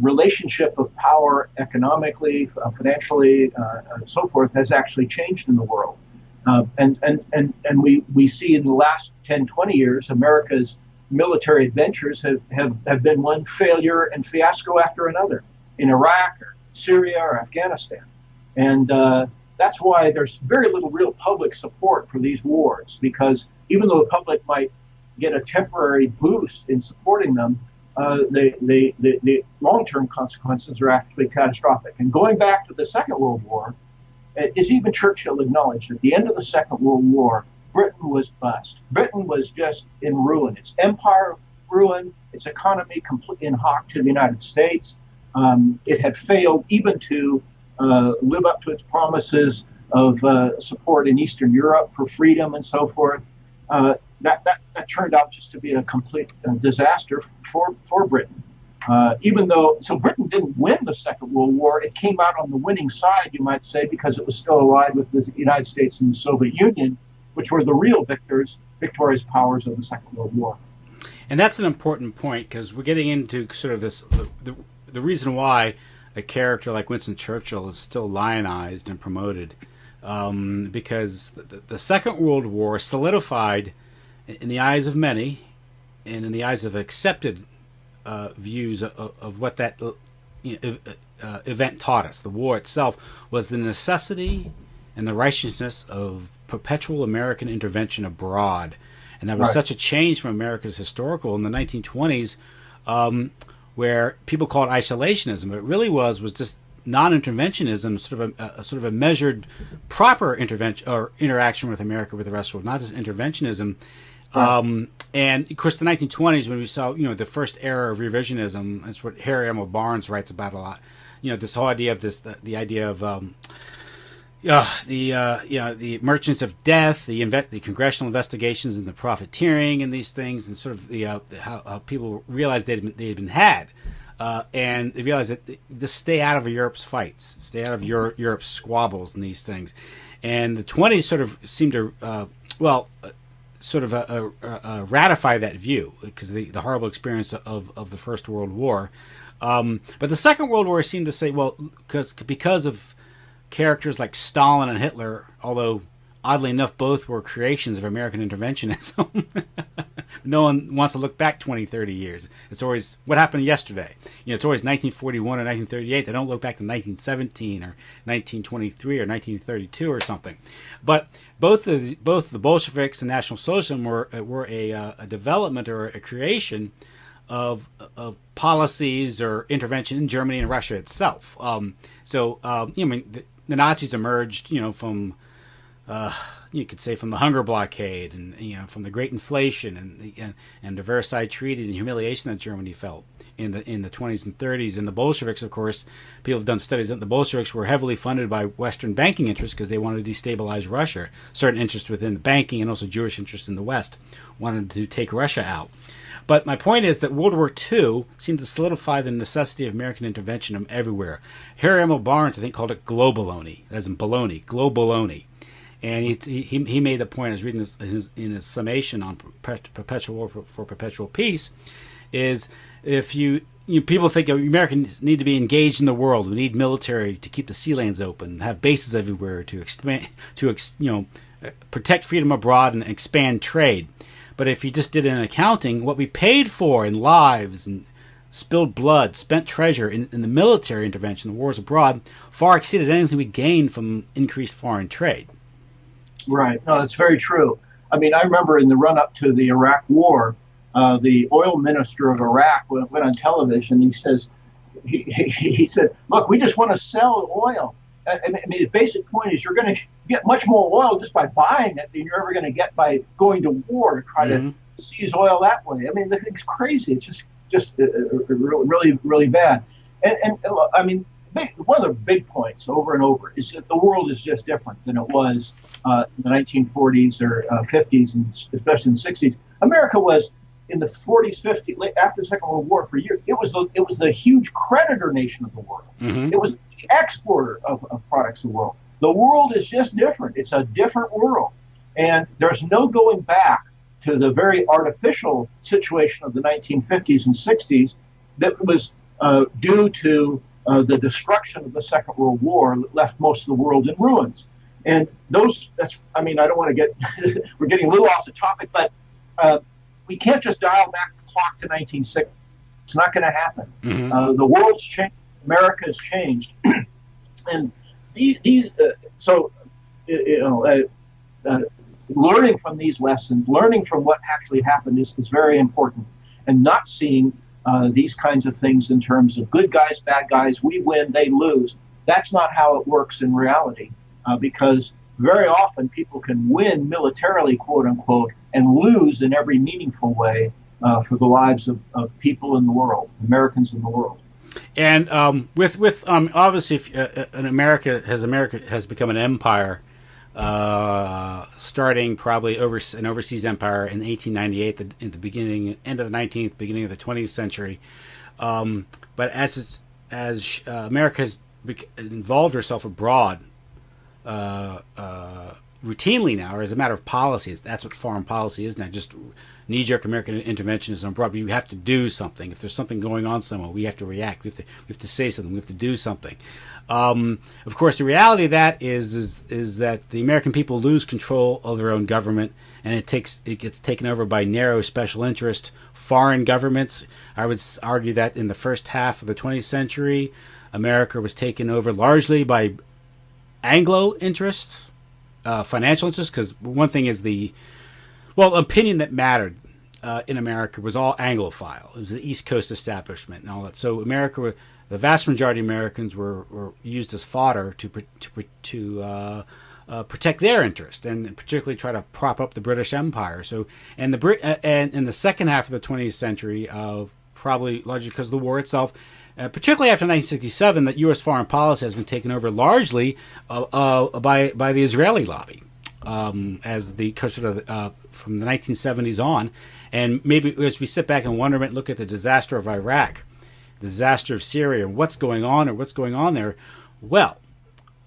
relationship of power economically, financially, and so forth has actually changed in the world. And we see in the last 10, 20 years, America's military adventures have been one failure and fiasco after another in Iraq or Syria or Afghanistan. And that's why there's very little real public support for these wars, because even though the public might get a temporary boost in supporting them, the long-term consequences are actually catastrophic. And going back to the Second World War, as even Churchill acknowledged, at the end of the Second World War, Britain was bust. Britain was just in ruin. Its empire ruined, its economy completely in hock to the United States. It had failed even to live up to its promises of support in Eastern Europe for freedom and so forth. That turned out just to be a complete disaster for Britain. So Britain didn't win the Second World War. It came out on the winning side, you might say, because it was still allied with the United States and the Soviet Union, which were the real victorious powers of the Second World War. And that's an important point, because we're getting into sort of this, the reason why a character like Winston Churchill is still lionized and promoted, because the Second World War solidified, in the eyes of many, in the eyes of accepted views of what that event taught us, the war itself, was the necessity and the righteousness of perpetual American intervention abroad. And that was such a change from America's historical in the 1920s, where people called it isolationism, but it really was just non-interventionism, sort of a measured, proper intervention or interaction with America, with the rest of the world, not just interventionism. And of course, the 1920s, when we saw, the first era of revisionism, that's what Harry M. Barnes writes about a lot. This whole idea of the idea of the merchants of death, the congressional investigations and the profiteering and these things, and sort of how people realized they had been had, and they realized that to stay out of Europe's fights, stay out of Europe's squabbles and these things. And the 20s sort of seemed to ratify that view, because the horrible experience of the First World War. But the Second World War seemed to say, well, because of characters like Stalin and Hitler, although oddly enough both were creations of American interventionism, no one wants to look back 20, 30 years. It's always what happened yesterday. It's always 1941 or 1938. They don't look back to 1917 or 1923 or 1932 or something. But both the Bolsheviks and National Socialism were a development or a creation of policies or intervention in Germany and Russia itself. The Nazis emerged, from you could say from the Hunger Blockade and from the Great Inflation and the Versailles Treaty and the humiliation that Germany felt in the 20s and 30s. And the Bolsheviks, of course, people have done studies that the Bolsheviks were heavily funded by Western banking interests because they wanted to destabilize Russia. Certain interests within the banking and also Jewish interests in the West wanted to take Russia out. But my point is that World War II seemed to solidify the necessity of American intervention everywhere. Harry M. Barnes, I think, called it globaloney, as in baloney, globaloney. And he made the point, I was reading this in his summation on Perpetual War for Perpetual Peace, is if people think Americans need to be engaged in the world, we need military to keep the sea lanes open, have bases everywhere to expand, protect freedom abroad and expand trade. But if you just did an accounting, what we paid for in lives and spilled blood, spent treasure in the military intervention, the wars abroad, far exceeded anything we gained from increased foreign trade. Right. No, that's very true. I mean, I remember in the run-up to the Iraq War, the oil minister of Iraq went on television. He says, he said, "Look, we just want to sell oil." I mean, the basic point is you're going to get much more oil just by buying it than you're ever going to get by going to war to try to seize oil that way. I mean, the thing's crazy. It's just really, really bad. And I mean, one of the big points over and over is that the world is just different than it was in the 1940s or 50s, and especially in the 60s. America was in the 40s, 50s, after the Second World War for years. It was the huge creditor nation of the world. Mm-hmm. It was the exporter of products of the world. The world is just different. It's a different world. And there's no going back to the very artificial situation of the 1950s and 60s that was due to the destruction of the Second World War that left most of the world in ruins. And I don't want to get, we're getting a little off the topic, but we can't just dial back the clock to 1960. It's not going to happen. Mm-hmm. The world's changed. America has changed. And learning from these lessons, learning from what actually happened is very important, and not seeing these kinds of things in terms of good guys, bad guys, we win, they lose. That's not how it works in reality, because very often people can win militarily, quote unquote, and lose in every meaningful way for the lives of people in the world, Americans in the world. And obviously, if, America has become an empire, starting probably an overseas empire in 1898, in the end of the 19th, beginning of the 20th century. But as America has involved herself abroad, routinely now, or as a matter of policy, that's what foreign policy is now, just knee-jerk American interventionism abroad. We have to do something. If there's something going on somewhere, we have to react. We have to say something. We have to do something. Of course, the reality of that is that the American people lose control of their own government, and it gets taken over by narrow special interest foreign governments. I would argue that in the first half of the 20th century, America was taken over largely by Anglo interests, financial interests, because one thing is opinion that mattered in America was all Anglophile. It was the East Coast establishment and all that. So the vast majority of Americans were used as fodder to protect their interest, and particularly try to prop up the British Empire. So, and in the second half of the 20th century, probably largely because of the war itself, particularly after 1967, that U.S. foreign policy has been taken over largely by the Israeli lobby, as the from the 1970s on. And maybe as we sit back and wonder and look at the disaster of Iraq, the disaster of Syria, and what's going on there, well,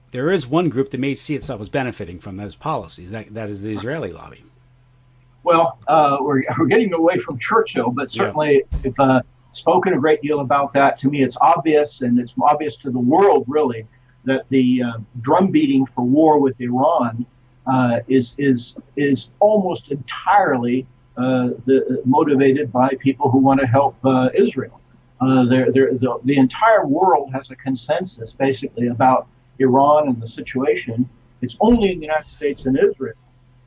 there is one group that may see itself as benefiting from those policies. That is the Israeli lobby. Well, we're getting away from Churchill, but certainly we've spoken a great deal about that. To me, it's obvious, and it's obvious to the world, really, that the drum beating for war with Iran is almost entirely motivated by people who want to help Israel. The entire world has a consensus, basically, about Iran and the situation. It's only the United States and Israel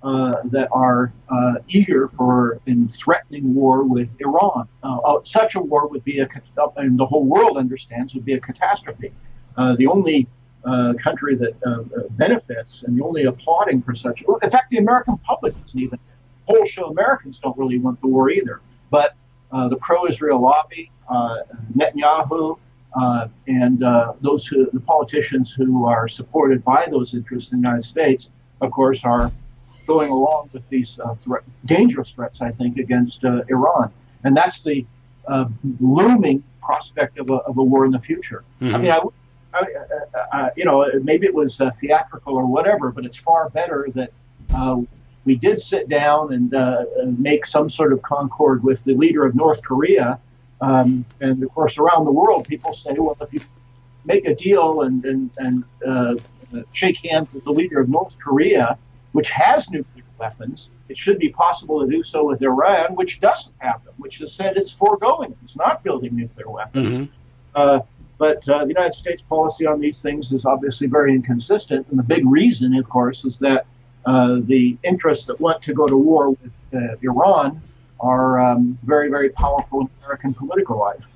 that are eager in threatening war with Iran. Such a war would be and the whole world understands, would be a catastrophe. The only country that benefits and the only applauding for such, in fact, the American public doesn't even, whole show Americans don't really want the war either. But the pro-Israel lobby, Netanyahu, and the politicians who are supported by those interests in the United States, of course, are going along with these dangerous threats, I think, against Iran. And that's the looming prospect of a war in the future. Mm-hmm. I mean, maybe it was theatrical or whatever, but it's far better that we did sit down and make some sort of concord with the leader of North Korea. And of course, around the world, people say, well, if you make a deal and shake hands with the leader of North Korea, which has nuclear weapons, it should be possible to do so with Iran, which doesn't have them, which has said it's foregoing. It's not building nuclear weapons. Mm-hmm. But the United States policy on these things is obviously very inconsistent. And the big reason, of course, is that the interests that want to go to war with Iran are very, very powerful in American political life.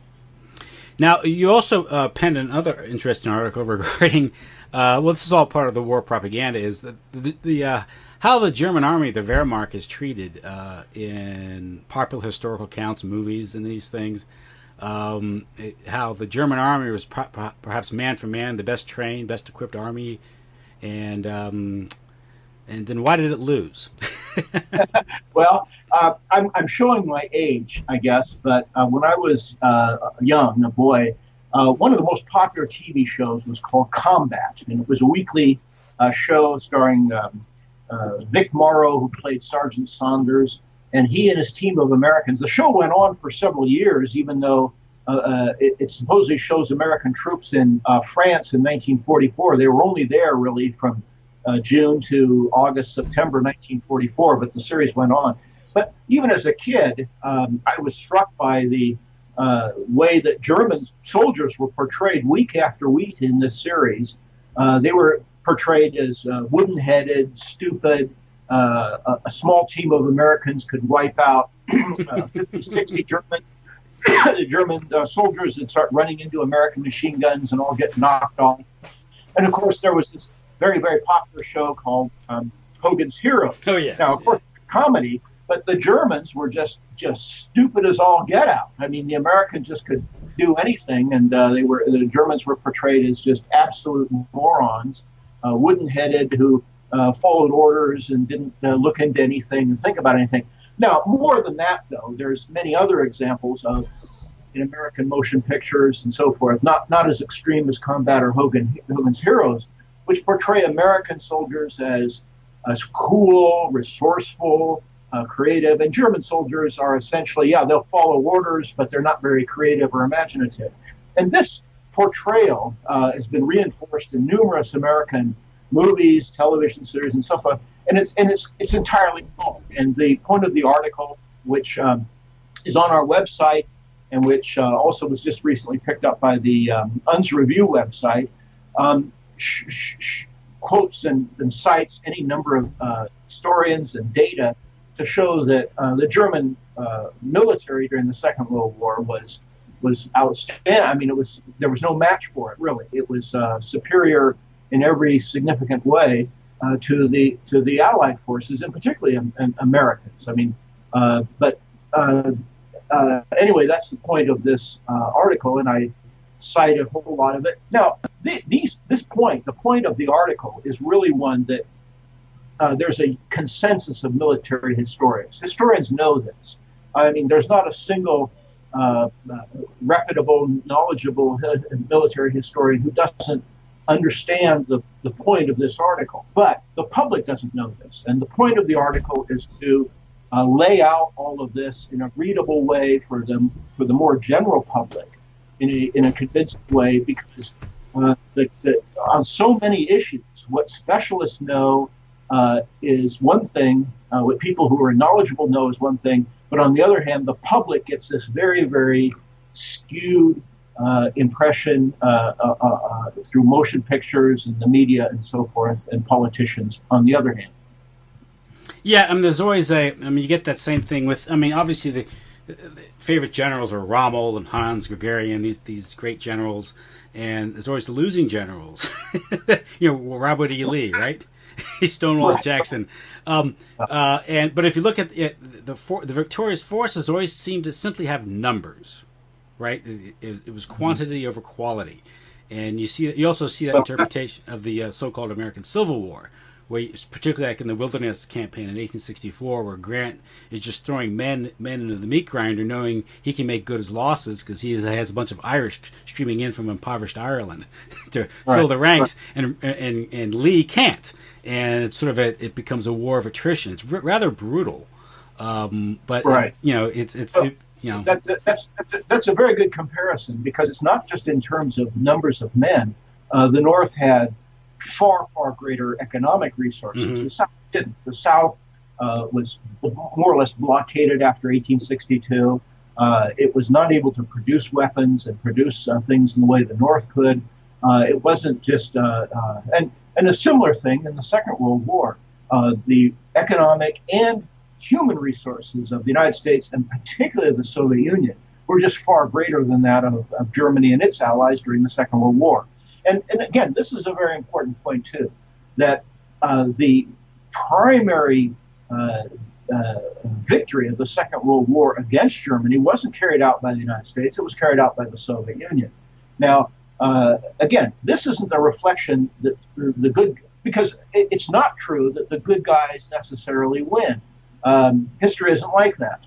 Now, you also penned another interesting article regarding, this is all part of the war propaganda, is that how the German army, the Wehrmacht, is treated in popular historical accounts, movies, and these things. How the German army was perhaps man for man the best trained, best equipped army, and then why did it lose? Well, I'm showing my age, I guess, but when I was young, a boy, one of the most popular TV shows was called Combat, and it was a weekly show starring Vic Morrow, who played Sergeant Saunders, and he and his team of Americans. The show went on for several years, even though it supposedly shows American troops in France in 1944. They were only there, really, from June to August, September 1944, but the series went on. But even as a kid, I was struck by the way that German soldiers were portrayed week after week in this series. They were portrayed as wooden-headed, stupid. A small team of Americans could wipe out 50, 60 German soldiers and start running into American machine guns and all get knocked off. And of course, there was this very, very popular show called Hogan's Heroes. Oh, yes. Now, of course, it's a comedy, but the Germans were just stupid as all get out. I mean, the Americans just could do anything, and the Germans were portrayed as just absolute morons, wooden-headed, who followed orders and didn't look into anything and think about anything. Now, more than that, though, there's many other examples of in American motion pictures and so forth, not as extreme as Combat or Hogan's Heroes, which portray American soldiers as as cool, resourceful, creative. And German soldiers are essentially, they'll follow orders, but they're not very creative or imaginative. And this portrayal has been reinforced in numerous American movies, television series, and so forth. And it's entirely wrong. And the point of the article, which is on our website, and which also was just recently picked up by the UN's Review website, quotes and cites any number of historians and data to show that the German military during the Second World War was outstanding. I mean, there was no match for it, really. It was superior in every significant way to the Allied forces, and particularly Americans. I mean, anyway, that's the point of this article, and I cite a whole lot of it. Now, the point of the article is really one that there's a consensus of military historians. Historians know this. I mean, there's not a single reputable, knowledgeable military historian who doesn't understand the point of this article. But the public doesn't know this. And the point of the article is to lay out all of this in a readable way for the more general public in a convincing way, because on so many issues, what specialists know is one thing, what people who are knowledgeable know is one thing, but on the other hand, the public gets this very, very skewed impression through motion pictures and the media and so forth, and politicians on the other hand. Yeah, I mean, there's always you get that same thing with, obviously the favorite generals are Rommel and Hans Gregorian, these great generals, and there's always the losing generals. Robert E. Lee, right? Stonewall Right. Jackson. But if you look at the victorious forces always seem to simply have numbers, right? It was quantity over quality, and you also see that interpretation of the so-called American Civil War, where particularly like in the Wilderness Campaign in 1864, where Grant is just throwing men into the meat grinder, knowing he can make good his losses because he has a bunch of Irish streaming in from impoverished Ireland to fill the ranks, and Lee can't, and it's sort of it becomes a war of attrition. It's rather brutal, but that's a very good comparison, because it's not just in terms of numbers of men. The North had far, far greater economic resources. Mm-hmm. The South didn't. The South was more or less blockaded after 1862. It was not able to produce weapons and produce things in the way the North could. It wasn't just, and a similar thing in the Second World War. The economic and human resources of the United States, and particularly the Soviet Union, were just far greater than that of Germany and its allies during the Second World War. And again, this is a very important point, too, that the primary victory of the Second World War against Germany wasn't carried out by the United States. It was carried out by the Soviet Union. Now, again, this isn't a reflection that the good, because it's not true that the good guys necessarily win. History isn't like that.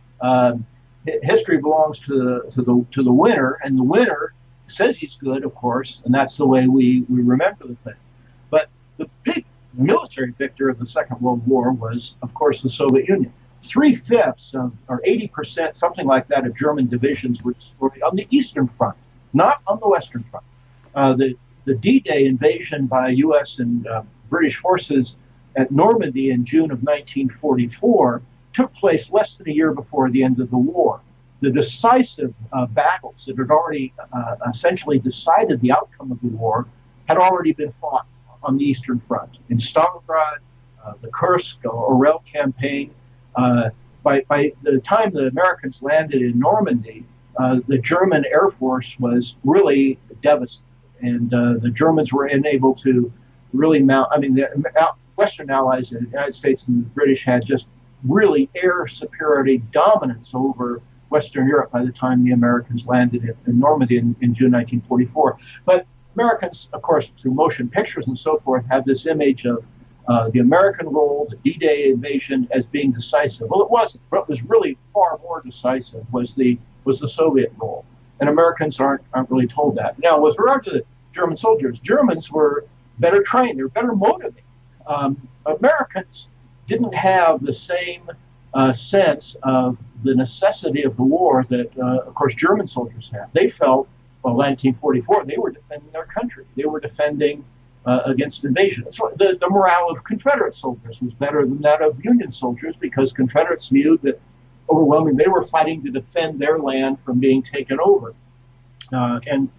History belongs to the winner, and the winner says he's good, of course, and that's the way we remember the thing. But the big military victor of the Second World War was, of course, the Soviet Union. 3/5 or 80%, something like that, of German divisions were destroyed on the Eastern Front, not on the Western Front. The D-Day invasion by U.S. and British forces at Normandy in June of 1944 took place less than a year before the end of the war. The decisive battles that had already essentially decided the outcome of the war had already been fought on the Eastern Front. In Stalingrad, the Kursk or Orel campaign. By the time the Americans landed in Normandy, the German Air Force was really devastated, and the Germans were unable to really mount. I mean, the Western allies, the United States and the British, had just really air superiority dominance over Western Europe by the time the Americans landed in Normandy in June 1944. But Americans, of course, through motion pictures and so forth, had this image of the American role, the D-Day invasion, as being decisive. Well, it wasn't. What was really far more decisive was the Soviet role, and Americans aren't really told that. Now, with regard to the German soldiers, Germans were better trained. They were better motivated. Americans didn't have the same sense of the necessity of the war that, of course, German soldiers had. They felt, well, 1944, they were defending their country. They were defending against invasion. So the morale of Confederate soldiers was better than that of Union soldiers because Confederates viewed that overwhelmingly they were fighting to defend their land from being taken over. And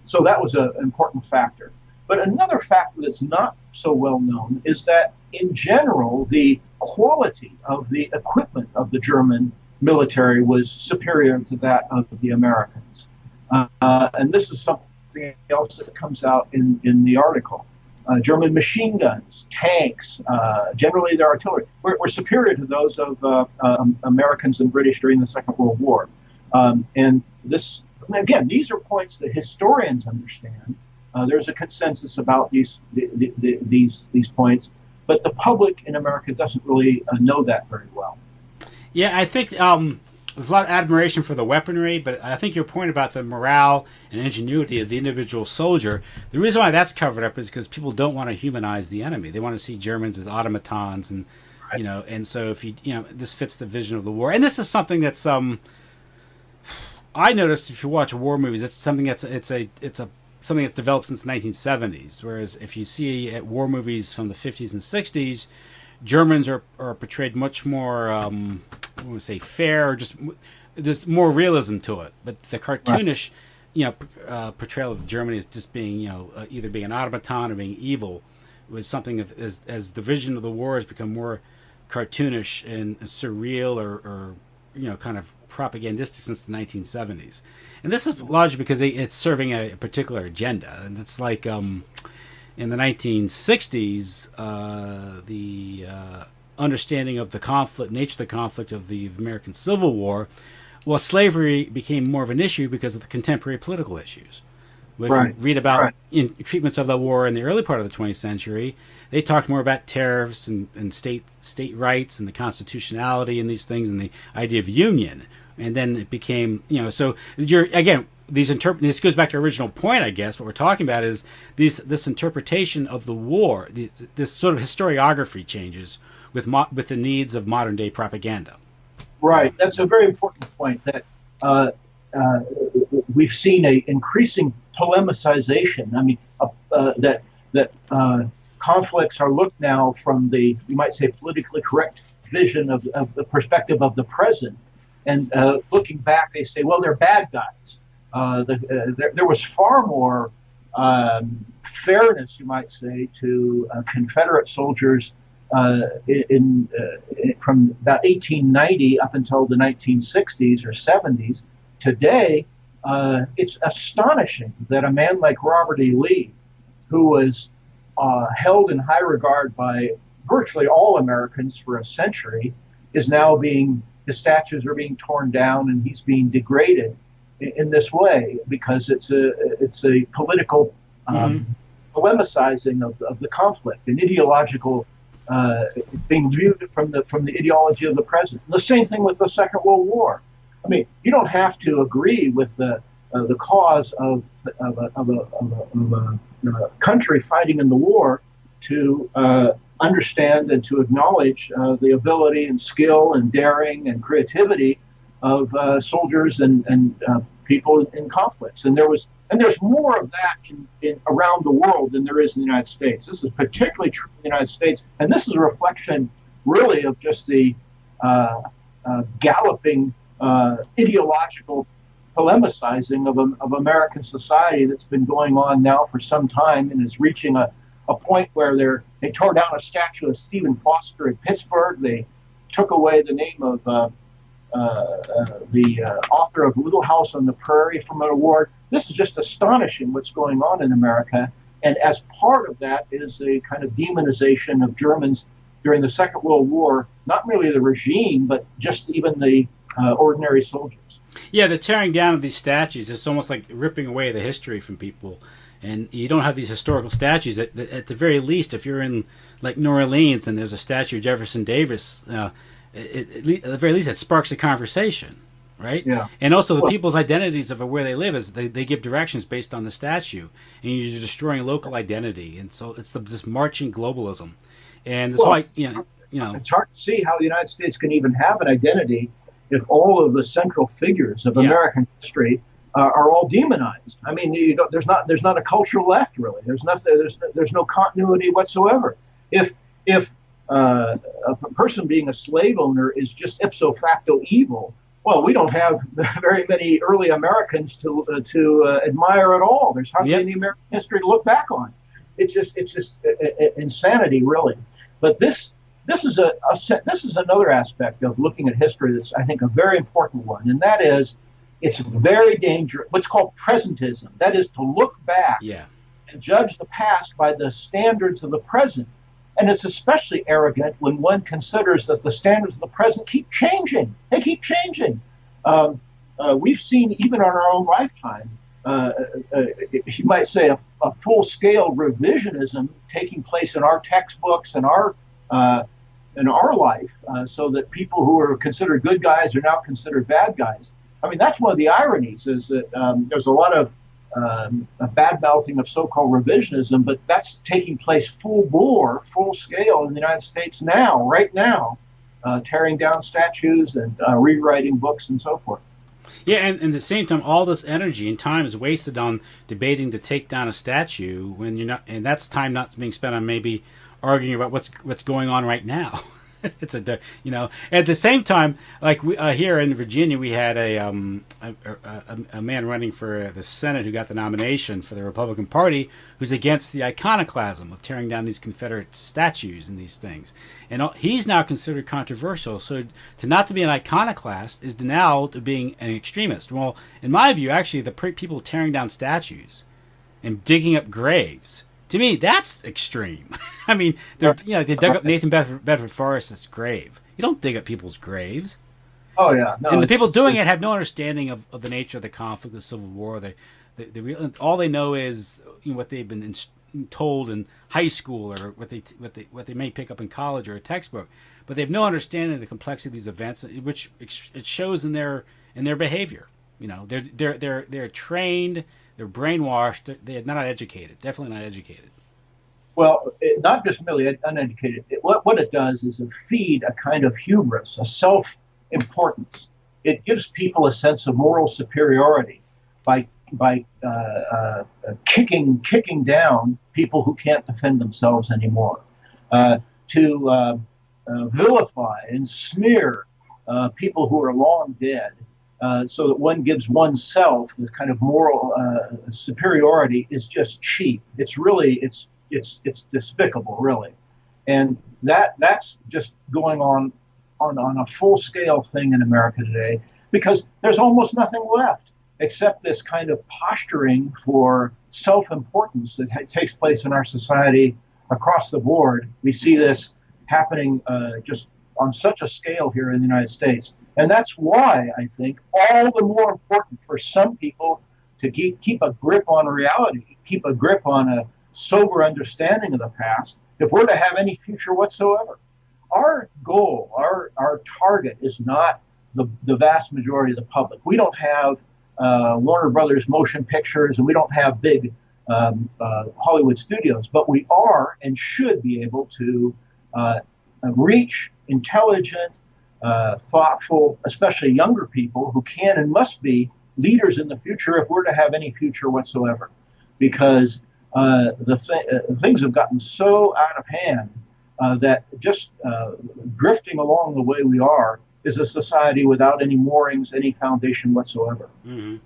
so that was an important factor. But another factor that's not so well known is that, in general, the quality of the equipment of the German military was superior to that of the Americans. And this is something else that comes out in the article. German machine guns, tanks, generally their artillery, were superior to those of Americans and British during the Second World War. And this, again, these are points that historians understand. There's a consensus about these points, but the public in America doesn't really know that very well. Yeah, I think there's a lot of admiration for the weaponry, but I think your point about the morale and ingenuity of the individual soldier, the reason why that's covered up is because people don't want to humanize the enemy. They want to see Germans as automatons, and right. And so if this fits the vision of the war. And this is something that's I noticed if you watch war movies, it's something that's something that's developed since the 1970s. Whereas if you see at war movies from the 50s and 60s, Germans are portrayed much more, I want to say fair, or just there's more realism to it. But the cartoonish, portrayal of Germany as just being, either being an automaton or being evil was something that as the vision of the war has become more cartoonish and surreal or kind of propagandistic since the 1970s. And this is largely because it's serving a particular agenda. And it's like in the 1960s, the understanding of the conflict, nature of the conflict of the American Civil War, well, slavery became more of an issue because of the contemporary political issues. If you read about in treatments of the war in the early part of the 20th century, they talked more about tariffs and state rights and the constitutionality and these things and the idea of union. And then it became, so again, this goes back to our original point, I guess. What we're talking about is this interpretation of the war, this sort of historiography changes with the needs of modern day propaganda. Right. That's a very important point that we've seen a increasing polemicization. I mean, that conflicts are looked now from the, you might say, politically correct vision of the perspective of the present. And looking back, they say, well, they're bad guys. There was far more fairness, you might say, to Confederate soldiers from about 1890 up until the 1960s or 70s. Today, it's astonishing that a man like Robert E. Lee, who was held in high regard by virtually all Americans for a century, is now his statues are being torn down and he's being degraded in this way because it's a political polemicizing of the conflict, an ideological being viewed from the ideology of the present. And the same thing with the Second World War. I mean, you don't have to agree with the cause of a country fighting in the war to understand and to acknowledge the ability and skill and daring and creativity of soldiers and people in conflicts. And there's more of that in around the world than there is in the United States. This is particularly true in the United States, and this is a reflection, really, of just the galloping ideological polemicizing of American society that's been going on now for some time and is reaching a point where they tore down a statue of Stephen Foster in Pittsburgh. They took away the name of the author of Little House on the Prairie from an award. This is just astonishing what's going on in America. And as part of that is a kind of demonization of Germans during the Second World War, not merely the regime, but just even the ordinary soldiers. Yeah, the tearing down of these statues is almost like ripping away the history from people. And you don't have these historical statues. At the very least, if you're in like New Orleans and there's a statue of Jefferson Davis, at the very least, it sparks a conversation, right? Yeah. And also the people's identities of where they live is they give directions based on the statue, and you're destroying local identity. And so it's this marching globalism. And that's why, it's hard to see how the United States can even have an identity if all of the central figures of American history are all demonized. I mean, there's not a culture left really. There's no continuity whatsoever. If a person being a slave owner is just ipso facto evil, well, we don't have very many early Americans to admire at all. There's hardly any American history to look back on. It's just insanity, really. But this is another aspect of looking at history that's, I think, a very important one, and that is it's very dangerous. What's called presentism. That is to look back and judge the past by the standards of the present. And it's especially arrogant when one considers that the standards of the present keep changing. They keep changing. We've seen, even in our own lifetime, you might say a full-scale revisionism taking place in our textbooks and our life, so that people who are considered good guys are now considered bad guys. I mean, that's one of the ironies, is that there's a lot of a bad-mouthing of so-called revisionism, but that's taking place full scale in the United States now, right now, tearing down statues and rewriting books and so forth. Yeah, and at the same time, all this energy and time is wasted on debating to take down a statue when you're not, and that's time not being spent on maybe arguing about what's going on right now. It's at the same time, like here in Virginia, we had a man running for the Senate who got the nomination for the Republican Party, who's against the iconoclasm of tearing down these Confederate statues and these things, and he's now considered controversial. So to not to be an iconoclast is now to being an extremist. Well, in my view, actually, the people tearing down statues and digging up graves, to me, that's extreme. I mean, they dug up Nathan Bedford Forrest's grave. You don't dig up people's graves. Oh yeah, no, and the people doing it have no understanding of the nature of the conflict, the Civil War. All they know is what they've been told in high school, or what they may pick up in college or a textbook. But they have no understanding of the complexity of these events, which it shows in their behavior. They're trained. They're brainwashed. They're not educated. Definitely not educated. Well, not just merely uneducated. What it does is it feed a kind of hubris, a self-importance. It gives people a sense of moral superiority by kicking down people who can't defend themselves anymore, to vilify and smear people who are long dead. So that one gives oneself the kind of moral superiority is just cheap. It's really it's despicable, really, and that's just going on a full scale thing in America today, because there's almost nothing left except this kind of posturing for self-importance that takes place in our society across the board. We see this happening just on such a scale here in the United States. And that's why I think all the more important for some people to keep a grip on reality, keep a grip on a sober understanding of the past, if we're to have any future whatsoever. Our goal, our target is not the vast majority of the public. We don't have Warner Brothers motion pictures, and we don't have big Hollywood studios, but we are and should be able to reach intelligent, thoughtful, especially younger people who can and must be leaders in the future if we're to have any future whatsoever. Because things have gotten so out of hand that just drifting along the way we are is a society without any moorings, any foundation whatsoever. Mm-hmm.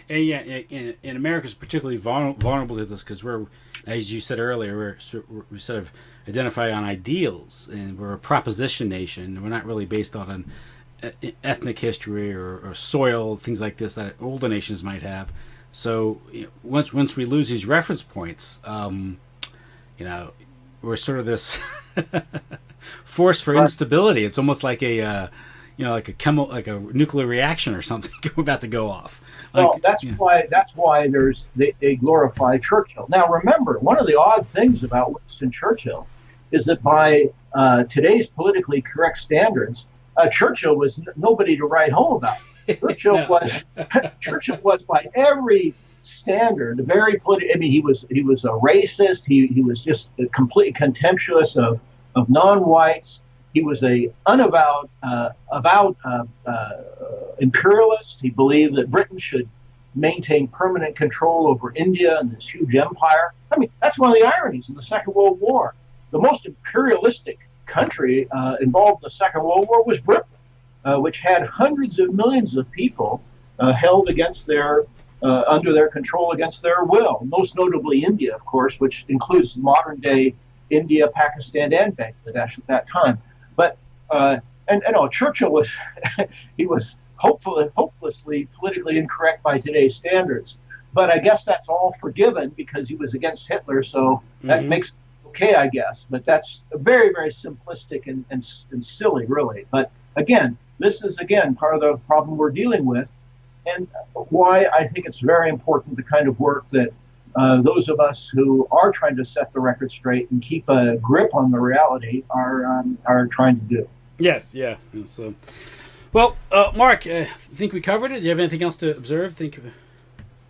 And yeah, and America is particularly vulnerable to this because we're, as you said earlier, we sort of identify on ideals, and we're a proposition nation. We're not really based on an ethnic history or soil, things like this that older nations might have. So once we lose these reference points, we're sort of this force for instability. It's almost like a nuclear reaction or something about to go off. Well, that's why they glorify Churchill. Now, remember, one of the odd things about Winston Churchill is that by today's politically correct standards, Churchill was nobody to write home about. Churchill was by every standard, very political. I mean, he was a racist. He was just completely contemptuous of non-whites. He was a unavowed avowed imperialist. He believed that Britain should maintain permanent control over India and this huge empire. I mean, that's one of the ironies in the Second World War. The most imperialistic country involved in the Second World War was Britain, which had hundreds of millions of people held against their under their control against their will. Most notably India, of course, which includes modern-day India, Pakistan, and Bangladesh at that time. But Churchill was he was hopelessly politically incorrect by today's standards. But I guess that's all forgiven because he was against Hitler, so that makes it okay, I guess. But that's very, very simplistic and silly, really. But again, this is, again, part of the problem we're dealing with, and why I think it's very important the kind of work that those of us who are trying to set the record straight and keep a grip on the reality are trying to do. Yes, yeah. So, well, Mark, I think we covered it. Do you have anything else to observe?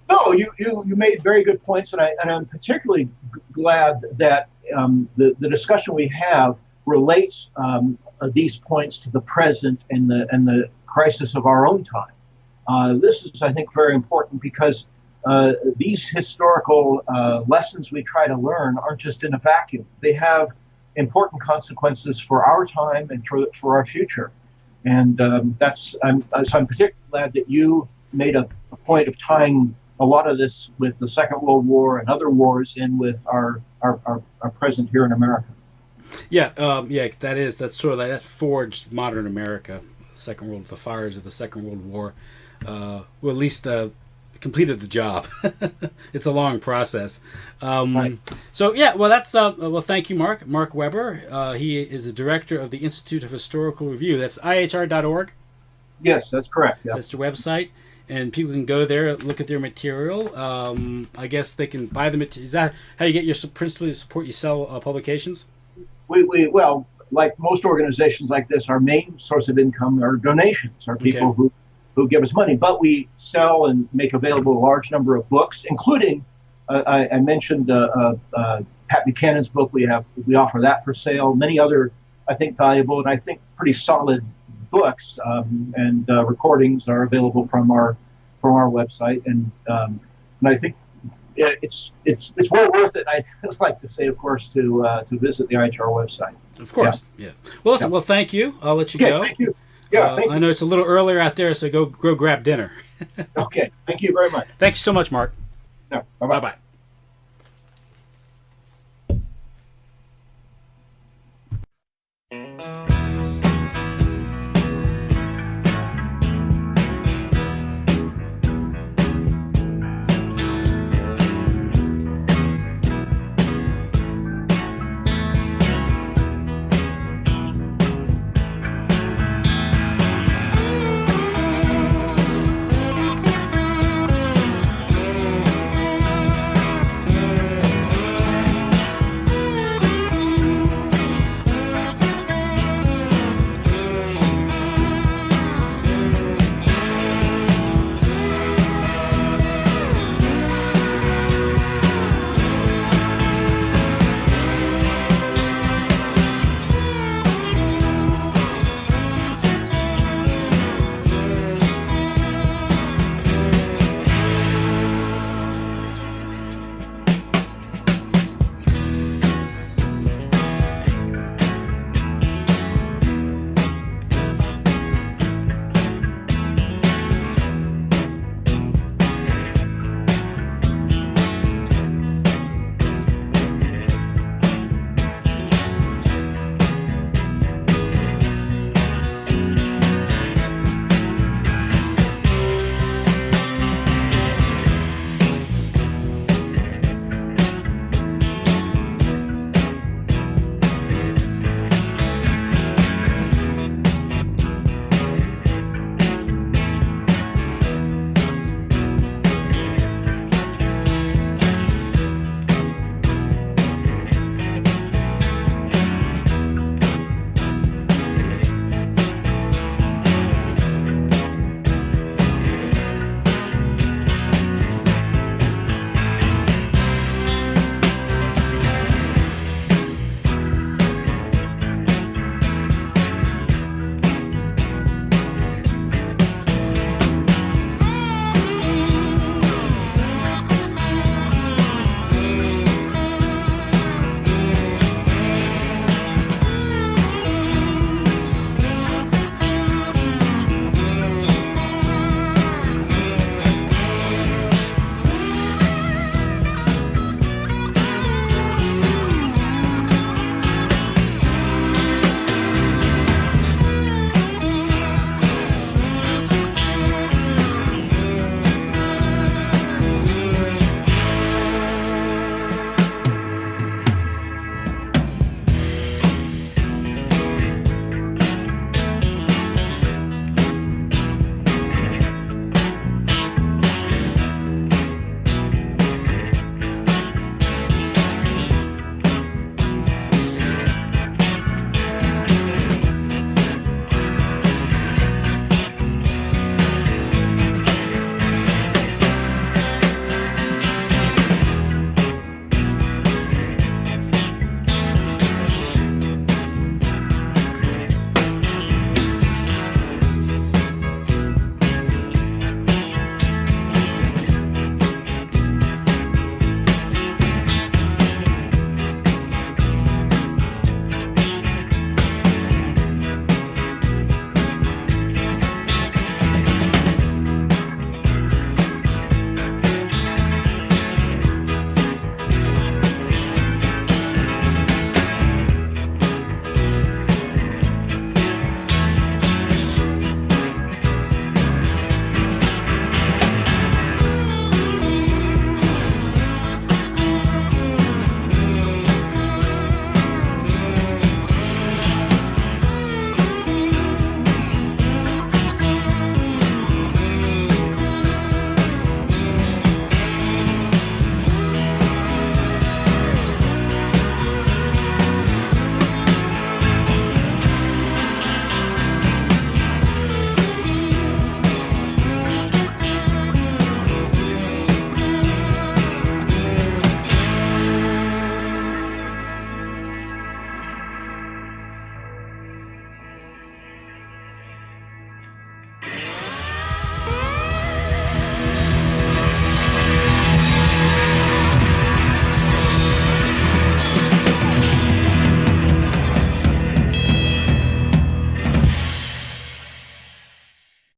No, you made very good points, and I'm particularly glad that the discussion we have relates these points to the present and the crisis of our own time. This is, I think, very important because these historical lessons we try to learn aren't just in a vacuum. They have important consequences for our time and for our future. And I'm particularly glad that you made a point of tying a lot of this with the Second World War and other wars in with our present here in America. Yeah, that's sort of like that forged modern America. The fires of the Second World War, well, at least completed the job. It's a long process. Right. So yeah, well, that's well. Thank you, Mark. Mark Weber. He is the director of the Institute of Historical Review. That's IHR.org. Yes, that's correct. Yeah. That's the website, and people can go there, look at their material. I guess they can buy the material. Is that how you get your principally support? You sell publications. We well, like most organizations like this, our main source of income are donations, are people who give us money. But we sell and make available a large number of books, including I mentioned Pat Buchanan's book. We offer that for sale. Many other, I think, valuable and I think pretty solid books and recordings are available from our website, and I think it's well worth it. I'd like to say, of course, to visit the IHR website. Of course, yeah. Well, listen. Well, thank you. I'll let you go. Thank you. Yeah, I know it's a little earlier out there, so go grab dinner. Okay. Thank you very much. Thank you so much, Mark. No, bye-bye. Bye-bye.